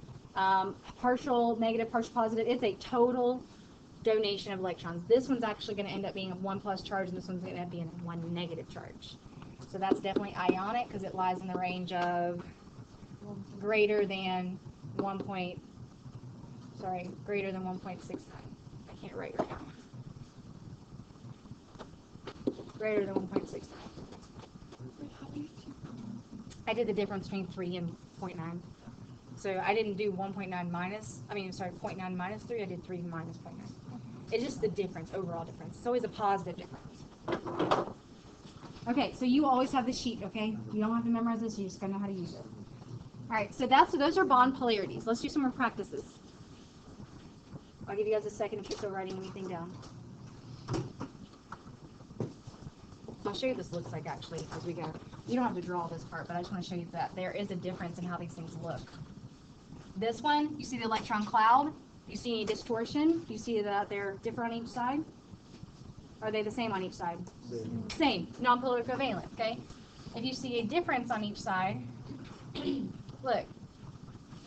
partial negative, partial positive. It's a total donation of electrons. This one's actually going to end up being a 1+ charge, and this one's going to end up being a 1 negative charge. So that's definitely ionic because it lies in the range of greater than 1.69. I can't write right now. Greater than 1.69. I did the difference between 3 and 0.9. So I didn't do 0.9 minus 3. I did 3 minus 0.9. It's just the difference, overall difference. It's always a positive difference. Okay, so you always have the sheet, okay? You don't have to memorize this, you just gotta know how to use it. All right, so those are bond polarities. Let's do some more practices. I'll give you guys a second if you're still writing anything down. I'll show you what this looks like actually as we go. You don't have to draw this part, but I just want to show you that there is a difference in how these things look. This one, you see the electron cloud? Do you see any distortion? Do you see that they're different on each side? Are they the same on each side? Same. Nonpolar covalent, okay? If you see a difference on each side, look,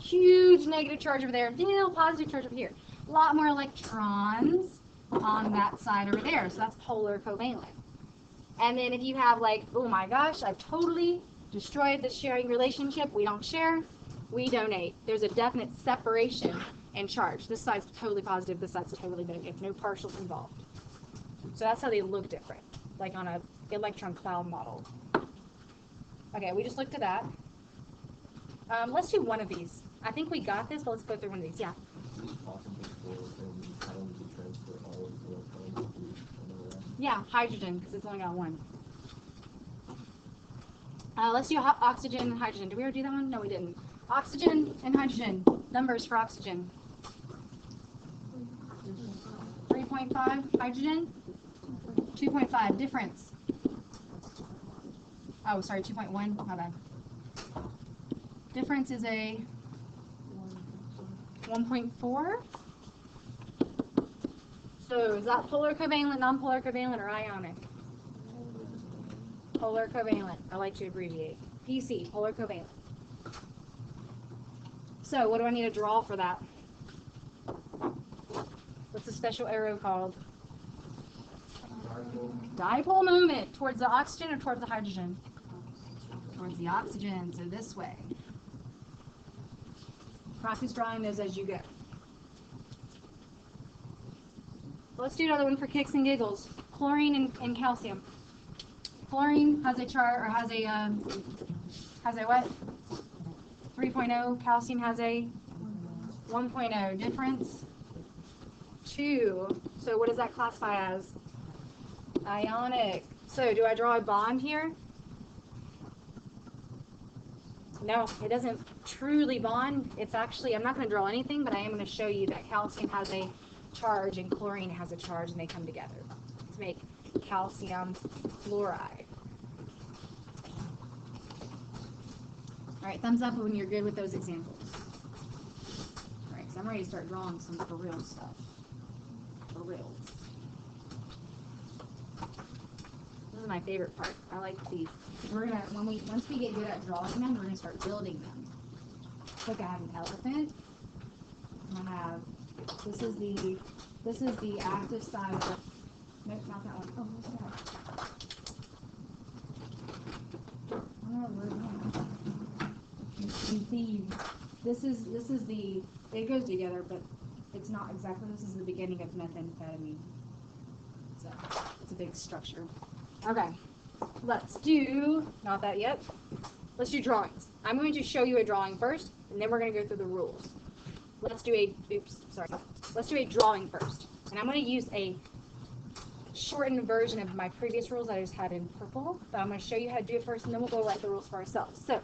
huge negative charge over there, little positive charge over here. A lot more electrons on that side over there, so that's polar covalent. And then if you have like, oh my gosh, I've totally destroyed the sharing relationship, we don't share, we donate. There's a definite separation in charge. This side's totally positive, this side's totally negative, no partials involved. So that's how they look different, like on a electron cloud model. Okay, we just looked at that. Let's do one of these. I think we got this, but let's go through one of these. Yeah. Yeah, hydrogen, because it's only got one. Let's do oxygen and hydrogen. Did we already do that one? No, we didn't. Oxygen and hydrogen. Numbers for oxygen. 3.5. Hydrogen. 2.5. Difference. Oh, sorry, 2.1. My bad. Difference is a 1.4. So is that polar covalent, non-polar covalent, or ionic? Polar covalent. I like to abbreviate. PC, polar covalent. So what do I need to draw for that? What's the special arrow called? Dipole moment. Towards the oxygen or towards the hydrogen? towards the oxygen, so this way.
Practice drawing those as you go.
Let's do another one for kicks and giggles. Chlorine and calcium. Chlorine has a has a what? 3.0. Calcium has a 1.0. Difference 2. So what does that classify as? Ionic. So do I draw a bond here? No, it doesn't truly bond. It's actually, I'm not going to draw anything, but I am going to show you that calcium has a charge and chlorine has a charge, and they come together to make calcium fluoride. All right, thumbs up when you're good with those examples. All right, so I'm ready to start drawing some for real stuff. For real. This is my favorite part. I like these. We're gonna once we get good at drawing them, we're gonna start building them. Look, I have an elephant. I have this is the active side of nope, not that one. Oh, what's that? Oh, where's that? You see, this is the it goes together, but it's not exactly. This is the beginning of methamphetamine. So it's a big structure. Okay, let's do, not that yet, let's do drawings. I'm going to show you a drawing first, and then we're going to go through the rules. Let's do a drawing first. And I'm going to use a shortened version of my previous rules that I just had in purple, but I'm going to show you how to do it first, and then we'll go write the rules for ourselves. So,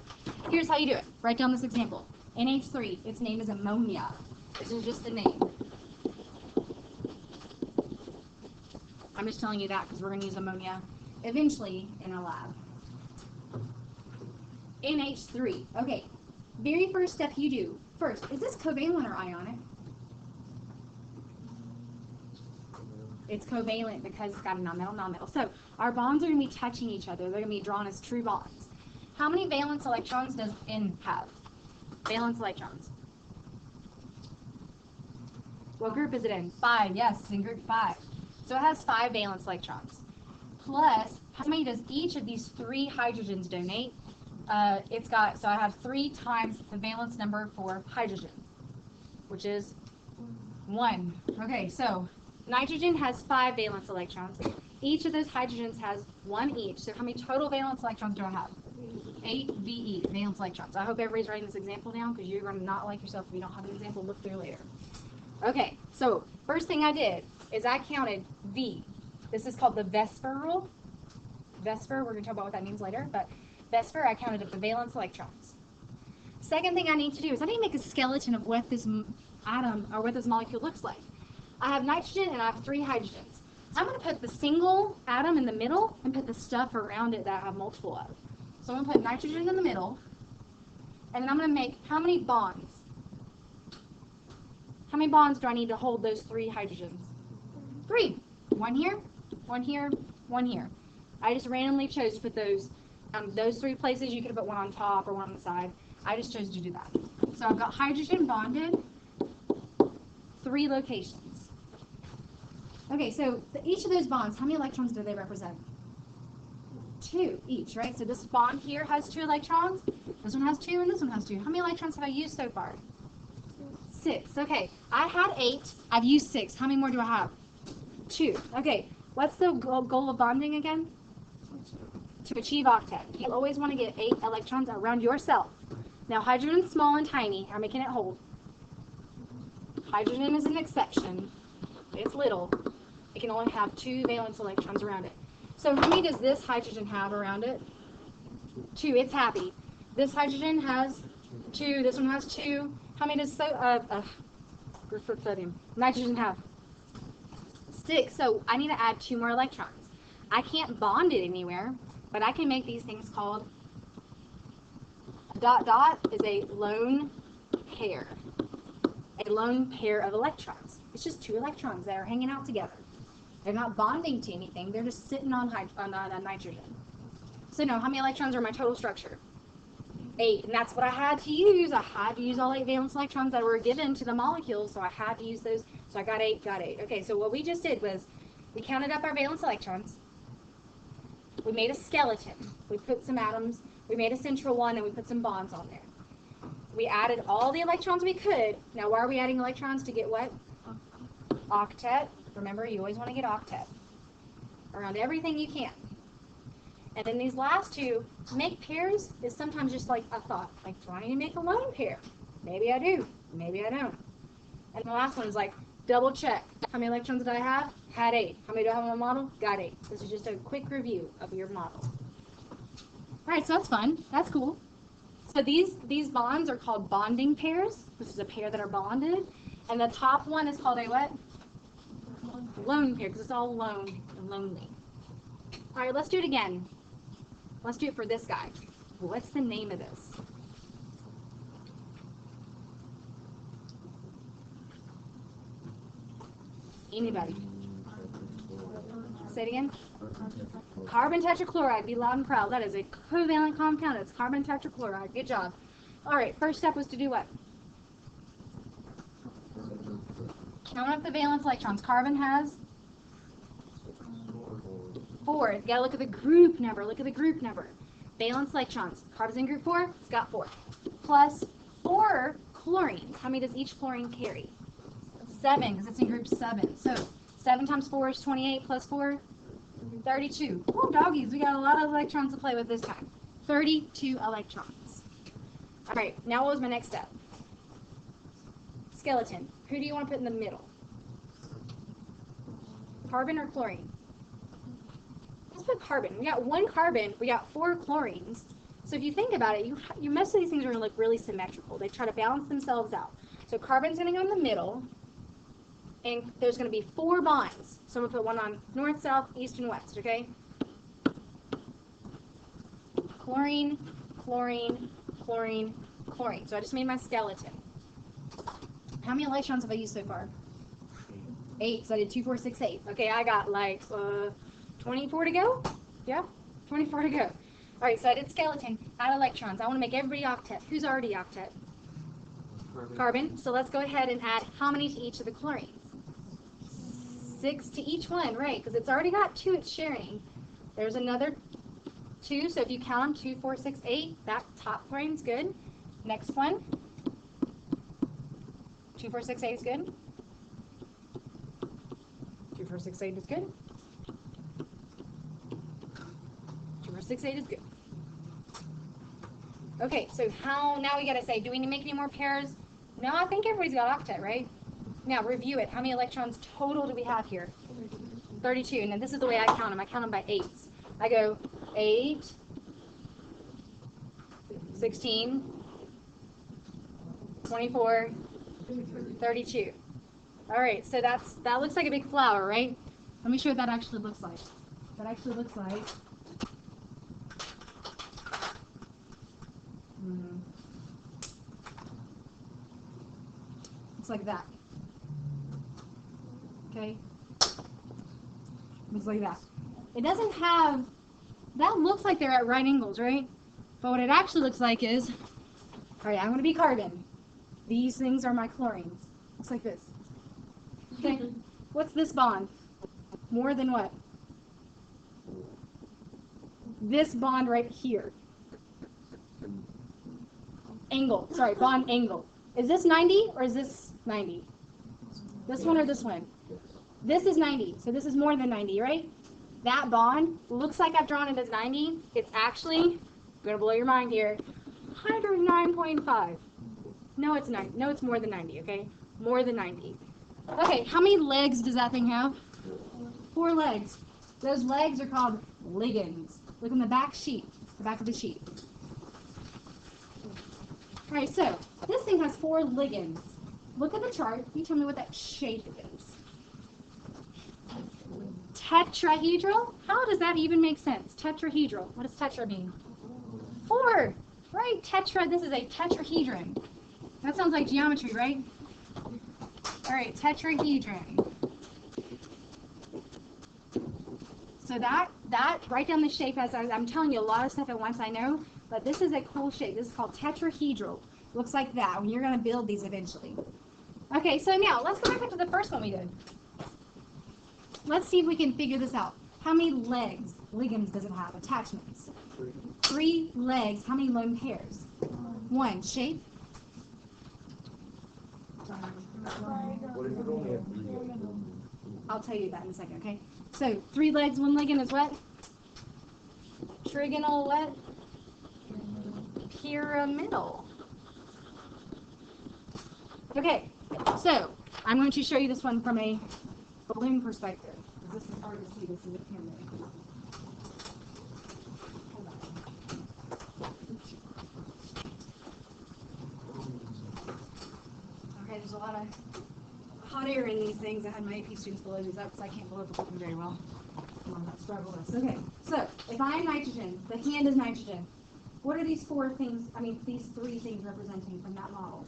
here's how you do it. Write down this example. NH3, its name is ammonia. This is just the name. I'm just telling you that because we're going to use ammonia eventually in a lab. NH3. Okay, very first step you do. First, is this covalent or ionic? It's covalent because it's got a non-metal. So our bonds are going to be touching each other. They're going to be drawn as true bonds. How many valence electrons does N have? Valence electrons. What group is it in? 5. Yes, it's in group 5. So it has 5 valence electrons. Plus, how many does each of these 3 hydrogens donate? So I have 3 times the valence number for hydrogen, which is 1. Okay, so nitrogen has 5 valence electrons. Each of those hydrogens has 1 each. So how many total valence electrons do I have? 8 VE, valence electrons. I hope everybody's writing this example down because you're going to not like yourself if you don't have an example to look through later. Okay, so first thing I did is I counted V. This is called the Vesper rule. Vesper, we're going to talk about what that means later, but Vesper, I counted up the valence electrons. Second thing I need to do is I need to make a skeleton of what this atom or what this molecule looks like. I have nitrogen and I have 3 hydrogens. I'm going to put the single atom in the middle and put the stuff around it that I have multiple of. So I'm going to put nitrogen in the middle, and then I'm going to make how many bonds? How many bonds do I need to hold those 3 hydrogens? 3. 1 here, 1 here, 1 here. I just randomly chose to put those 3 places. You could have put one on top or one on the side. I just chose to do that. So I've got hydrogen bonded, 3 locations. Okay, so each of those bonds, how many electrons do they represent? 2 each, right? So this bond here has 2 electrons. This one has 2, and this one has 2. How many electrons have I used so far? 6. Okay, I had 8. I've used 6. How many more do I have? 2. Okay, what's the goal of bonding again? To achieve octet. You always want to get 8 electrons around yourself. Now, hydrogen is small and tiny. How many can it hold? Hydrogen is an exception. It's little. It can only have 2 valence electrons around it. So how many does this hydrogen have around it? 2. It's happy. This hydrogen has 2. This one has 2. How many does nitrogen have? 6. So I need to add 2 more electrons. I can't bond it anywhere, but I can make these things called dot dot is a lone pair. A lone pair of electrons. It's just 2 electrons that are hanging out together. They're not bonding to anything. They're just sitting on nitrogen. So now, how many electrons are in my total structure? 8, and that's what I had to use. I had to use all 8 valence electrons that were given to the molecule, so I had to use those. So I got 8, got 8. Okay, so what we just did was we counted up our valence electrons. We made a skeleton. We put some atoms We made a central one and we put some bonds on there. We added all the electrons we could. Now, why are we adding electrons to get what? Octet. Remember, you always want to get octet around everything you can. And then these last two, make pairs is sometimes just like a thought, like trying to make a lone pair. Maybe I do, maybe I don't. And the last one is like, double check. How many electrons did I have? Had 8. How many do I have on my model? Got 8. This is just a quick review of your model. All right, so that's fun. That's cool. So these bonds are called bonding pairs. This is a pair that are bonded. And the top one is called a what? Lone pair, because it's all lone and lonely. All right, let's do it again. Let's do it for this guy. What's the name of this? Anybody? Say it again. Carbon tetrachloride. Be loud and proud. That is a covalent compound. It's carbon tetrachloride. Good job. All right, first step was to do what? Count up the valence electrons. Carbon has 4. You gotta look at the group number. Look at the group number. Valence electrons. Carbon's in group 4. It's got 4. Plus 4 chlorines. How many does each chlorine carry? 7, because it's in group 7. So 7 times 4 is 28 plus 4, 32. Oh, doggies, we got a lot of electrons to play with this time. 32 electrons. All right, now what was my next step? Skeleton. Who do you want to put in the middle? Carbon or chlorine? Let's put carbon. We got 1 carbon, we got 4 chlorines. So if you think about it, most of these things are going to look really symmetrical. They try to balance themselves out. So carbon's going to go in the middle, and there's going to be 4 bonds. So I'm going to put one on north, south, east, and west, okay? Chlorine, chlorine, chlorine, chlorine. So I just made my skeleton. How many electrons have I used so far? 8. So I did 2, 4, 6, 8. Okay, I got like 24 to go? Yeah, 24 to go. All right, so I did skeleton. Add electrons. I want to make everybody octet. Who's already octet? Carbon. So let's go ahead and add how many to each of the chlorines? 6 to each one, right? Because it's already got 2 it's sharing. There's another 2. So if you count them, 2, 4, 6, 8, that top chlorine's good. Next one. 2, 4, 6, 8 is good. 2, 4, 6, 8 is good. 2, 4, 6, 8 is good. Okay, so now we gotta say, do we need to make any more pairs? No, I think everybody's got octet, right? Now review it. How many electrons total do we have here? 32. And then this is the way I count them. I count them by 8s. I go 8, 16, 24, 32. All right, so that looks like a big flower, right? Let me show you what that actually looks like. That actually looks like looks like that. Okay? Looks like that. It doesn't have, that looks like they're at right angles, right? But what it actually looks like is, all right, I'm going to be carbon. These things are my chlorines. Looks like this. Okay? What's this bond? More than what? This bond right here. Angle. Sorry, bond angle. Is this 90 or is this 90? This one or this one? This is 90, so this is more than 90, right? That bond looks like I've drawn it as 90. It's actually, I'm going to blow your mind here, 109.5. No, it's 90. No, it's more than 90, okay? More than 90. Okay, how many legs does that thing have? 4 legs. Those legs are called ligands. Look on the back sheet, the back of the sheet. All right, so this thing has 4 ligands. Look at the chart. You tell me what that shape is. Tetrahedral? How does that even make sense? Tetrahedral. What does tetra mean? 4. Right, tetra. This is a tetrahedron. That sounds like geometry, right? All right, tetrahedron. So that write down the shape as I'm telling you a lot of stuff at once, I know, but this is a cool shape. This is called tetrahedral. Looks like that when you're going to build these eventually. Okay, so now let's go back up to the first one we did. Let's see if we can figure this out. How many legs, ligands, does it have? Attachments. 3 legs. How many lone pairs? 1. Shape? I'll tell you that in a second, okay? So 3 legs, 1 leg, and is what? Trigonal what? Pyramidal. Okay, so I'm going to show you this one from a balloon perspective. This is hard to see. This is a pyramid. Hold on. Okay, there's a lot of hot air in these things. I had my AP students blow these up because I can't blow up the balloon very well. I'm on that struggle list. Okay, so if I'm nitrogen, the hand is nitrogen. What are these 4 things, these 3 things representing from that model?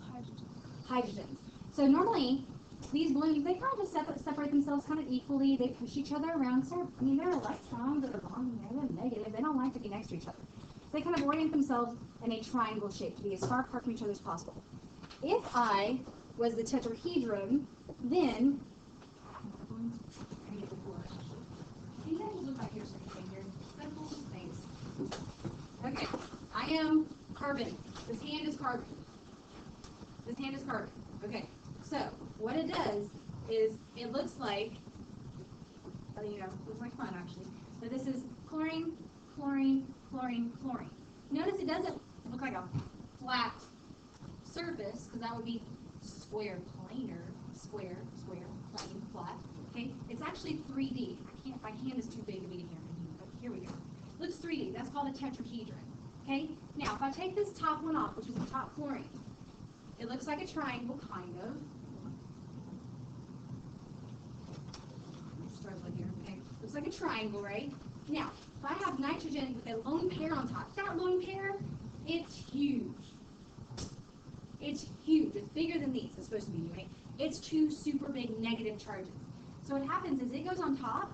Hydrogens. So normally, these balloons, they kind of just separate themselves kind of equally. They push each other around. So, there are electrons that are bonding there, they're negative. They don't like to be next to each other. So they kind of orient themselves in a triangle shape to be as far apart from each other as possible. If I was the tetrahedron, then okay, I am carbon. This hand is carbon. This hand is carbon. Okay, so what it does is it looks like, looks like fun actually. But this is chlorine, chlorine, chlorine, chlorine. Notice it doesn't look like a flat surface because that would be square, planar, square, square, plane, flat. Okay, it's actually 3D. My hand is too big to be in here. But here we go. Looks 3D. That's called a tetrahedron. Okay, now if I take this top one off, which is the top chlorine, it looks like a triangle, kind of. I'm struggling here. Okay, looks like a triangle, right? Now, if I have nitrogen with a lone pair on top, that lone pair, it's huge. It's huge. It's bigger than these. It's supposed to be, right? It's 2 super big negative charges. So what happens is it goes on top,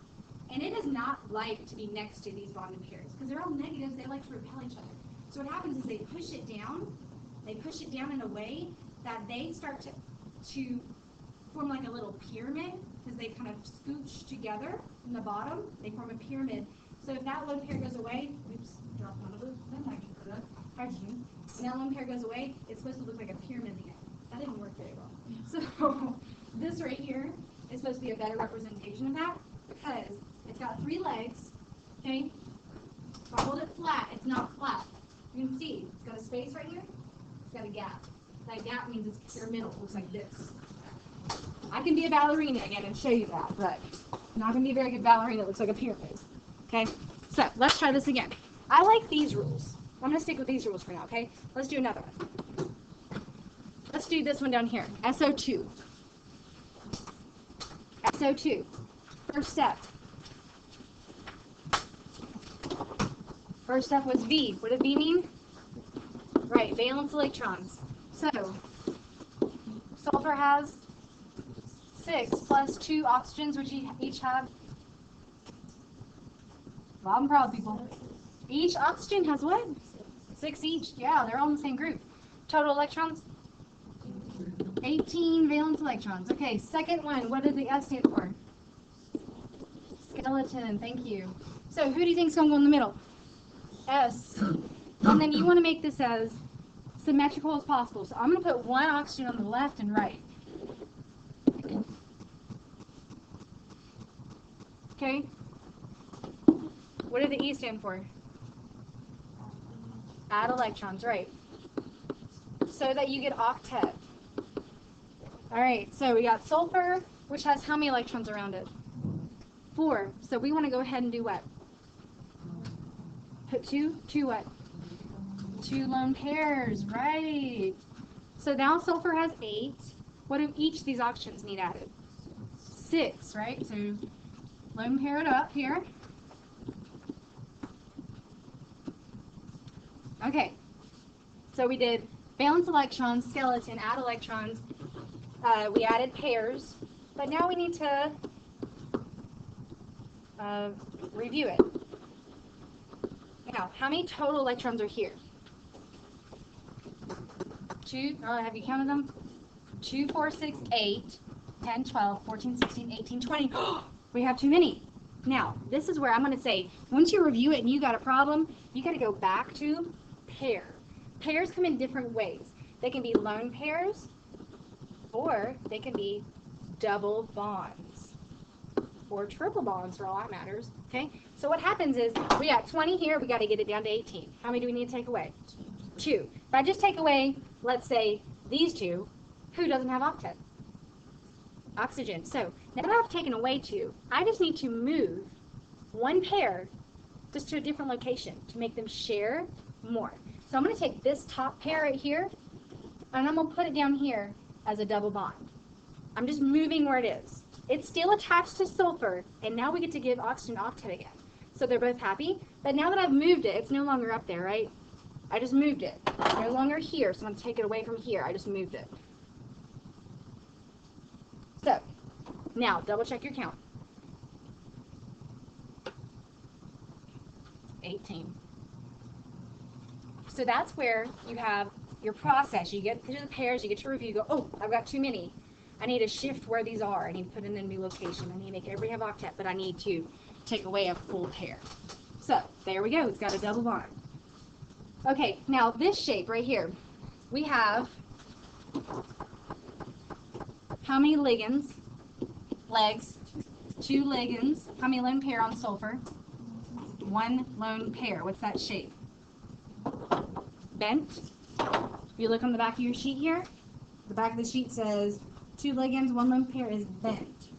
and it does not like to be next to these bonded pairs because they're all negatives. They like to repel each other. So what happens is they push it down. They push it down in a way that they start to form like a little pyramid because they kind of scooch together from the bottom. They form a pyramid. So if that lone pair goes away, oops, dropped one of the hydrogen, and that lone pair goes away, it's supposed to look like a pyramid at the end. That didn't work very well. So this right here is supposed to be a better representation of that because it's got 3 legs, okay? If I hold it flat, it's not flat. You can see it's got a space right here. It's got a gap. That gap means it's pyramidal. It looks like this. I can be a ballerina again and show you that, but I'm not going to be a very good ballerina that looks like a pyramid. Okay? So let's try this again. I like these rules. I'm going to stick with these rules for now, okay? Let's do another one. Let's do this one down here. SO2. SO2. First step. First step was V. What did V mean? Right, valence electrons. So, sulfur has 6 plus 2 oxygens, which each have, well, I'm proud, people. Each oxygen has what? 6 each. Yeah, they're all in the same group. Total electrons? 18 valence electrons. Okay, second one. What does the S stand for? Skeleton. Thank you. So, who do you think is going to go in the middle? S. And then you want to make this as symmetrical as possible. So I'm going to put 1 oxygen on the left and right. Okay? What did the E stand for? Add electrons, right. So that you get octet. Alright, so we got sulfur, which has how many electrons around it? 4. So we want to go ahead and do what? Put 2? 2 what? 2 lone pairs, right. So now sulfur has 8. What do each of these oxygens need added? 6, right? So lone pair it up here. Okay. So we did valence electrons, skeleton, add electrons. We added pairs. But now we need to review it. Now, how many total electrons are here? 2, have you counted them? 2, 4, 6, 8, 10, 12, 14, 16, 18, 20. We have too many. Now, this is where I'm going to say, once you review it and you got a problem, you got to go back to pair. Pairs come in different ways. They can be lone pairs, or they can be double bonds, or triple bonds for all that matters. Okay? So what happens is, we got 20 here, we got to get it down to 18. How many do we need to take away? 2. If I just take away, let's say, these two, who doesn't have octet? Oxygen. So now that I've taken away 2, I just need to move one pair just to a different location to make them share more. So I'm going to take this top pair right here, and I'm going to put it down here as a double bond. I'm just moving where it is. It's still attached to sulfur, and now we get to give oxygen octet again. So they're both happy, but now that I've moved it, it's no longer up there, right? I just moved it. It's no longer here, so I'm going to take it away from here. I just moved it. So, now, double check your count. 18. So that's where you have your process. You get through the pairs, you get to review, you go, oh, I've got too many. I need to shift where these are. I need to put in a new location. I need to make everybody have octet, but I need to take away a full pair. So, there we go. It's got a double bond. Okay, now this shape right here, we have how many ligands? Legs. 2 ligands. How many lone pair on sulfur? 1 lone pair. What's that shape? Bent. If you look on the back of your sheet here, the back of the sheet says 2 ligands, 1 lone pair is bent.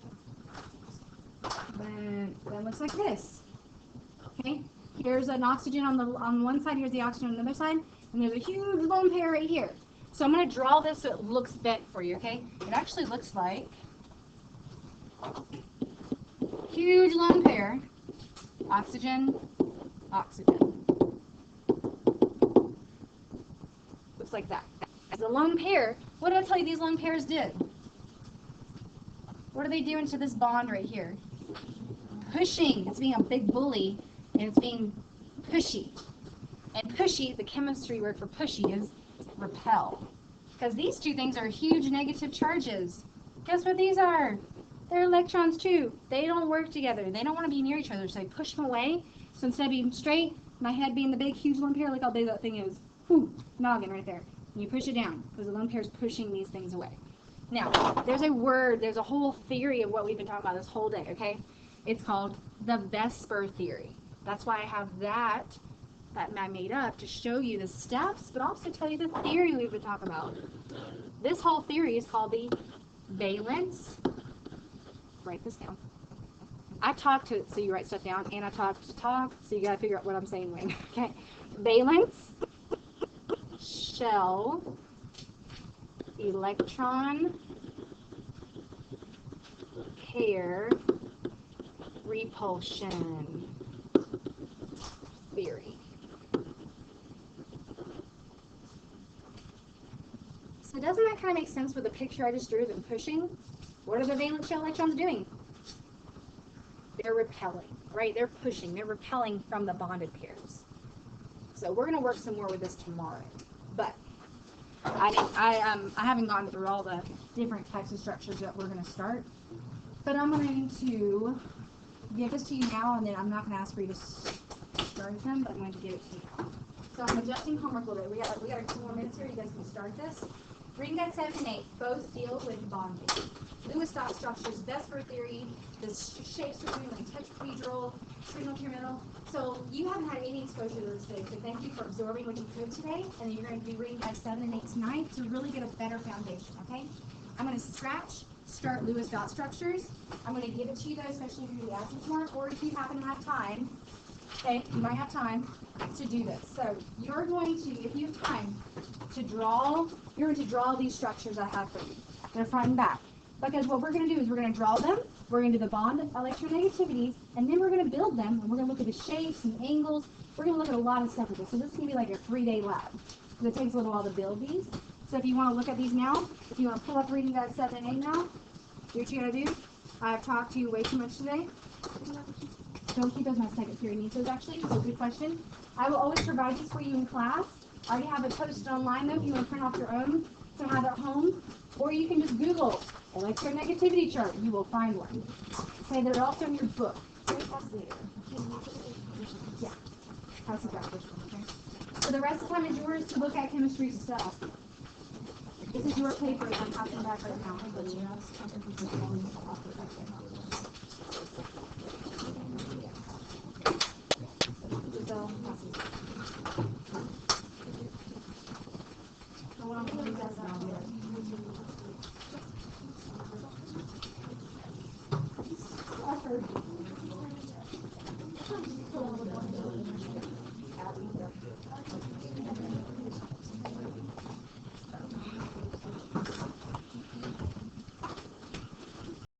That looks like this. Okay? Here's an oxygen on one side, here's the oxygen on the other side, and there's a huge lone pair right here. So I'm going to draw this so it looks bent for you, okay? It actually looks like huge lone pair, oxygen, oxygen. Looks like that. As a lone pair, what did I tell you these lone pairs did? What are they doing to this bond right here? Pushing. It's being a big bully, and it's being pushy. And pushy, the chemistry word for pushy is repel. Because these two things are huge negative charges. Guess what these are? They're electrons too. They don't work together. They don't want to be near each other, so they push them away. So instead of being straight, my head being the big, huge lone pair, look how big that thing is. Whew, noggin right there. And you push it down, because the lone pair is pushing these things away. Now, there's a whole theory of what we've been talking about this whole day, okay? It's called the Vesper theory. That's why I have that I made up to show you the steps, but also tell you the theory we've been talking about. This whole theory is called the valence. Write this down. I talk to it so you write stuff down, and I talk to talk so you gotta figure out what I'm saying when. Okay. Valence, shell, electron, pair, repulsion theory. So doesn't that kind of make sense with the picture I just drew them pushing? What are the valence shell electrons doing? They're repelling, right? They're pushing. They're repelling from the bonded pairs. So we're going to work some more with this tomorrow. But I haven't gone through all the different types of structures that we're going to start. But I'm going to give this to you now, and then I'm not going to ask for you to start them, but I'm going to give it to you now. So I'm adjusting homework a little bit. We got a few more minutes here. You guys can start this. Reading guide 7 and 8 both deal with bonding. Lewis dot structures, Vesper theory, the shapes are doing like tetrahedral, trigonal. So you haven't had any exposure to this today, so thank you for absorbing what you could today, and you're going to be reading guide 7 and 8 tonight to really get a better foundation, okay? I'm going to start Lewis dot structures. I'm going to give it to you though, especially if you're the absence mark, or if you happen to have time. Okay, you might have time to do this. So you're going to, if you have time, you're going to draw these structures I have for you. They're front and back. Because what we're going to do is we're going to draw them, we're going to do the bond electronegativities, and then we're going to build them, and we're going to look at the shapes and angles. We're going to look at a lot of stuff with this. So this is going to be like a 3-day lab. Because it takes a little while to build these. So if you want to look at these now, if you want to pull up reading guide 7 and 8 now, do what you got to do. I've talked to you way too much today. Don't keep those. My second period needs those actually. So good question. I will always provide these for you in class. I already have it posted online though if you want to print off your own to have at home. Or you can just Google electronegativity chart. You will find one. Okay, they're also in your book.
Yeah. Pass it back. Okay. So the rest of the time is yours to look at chemistry stuff. This is your paper that I'm passing back right now.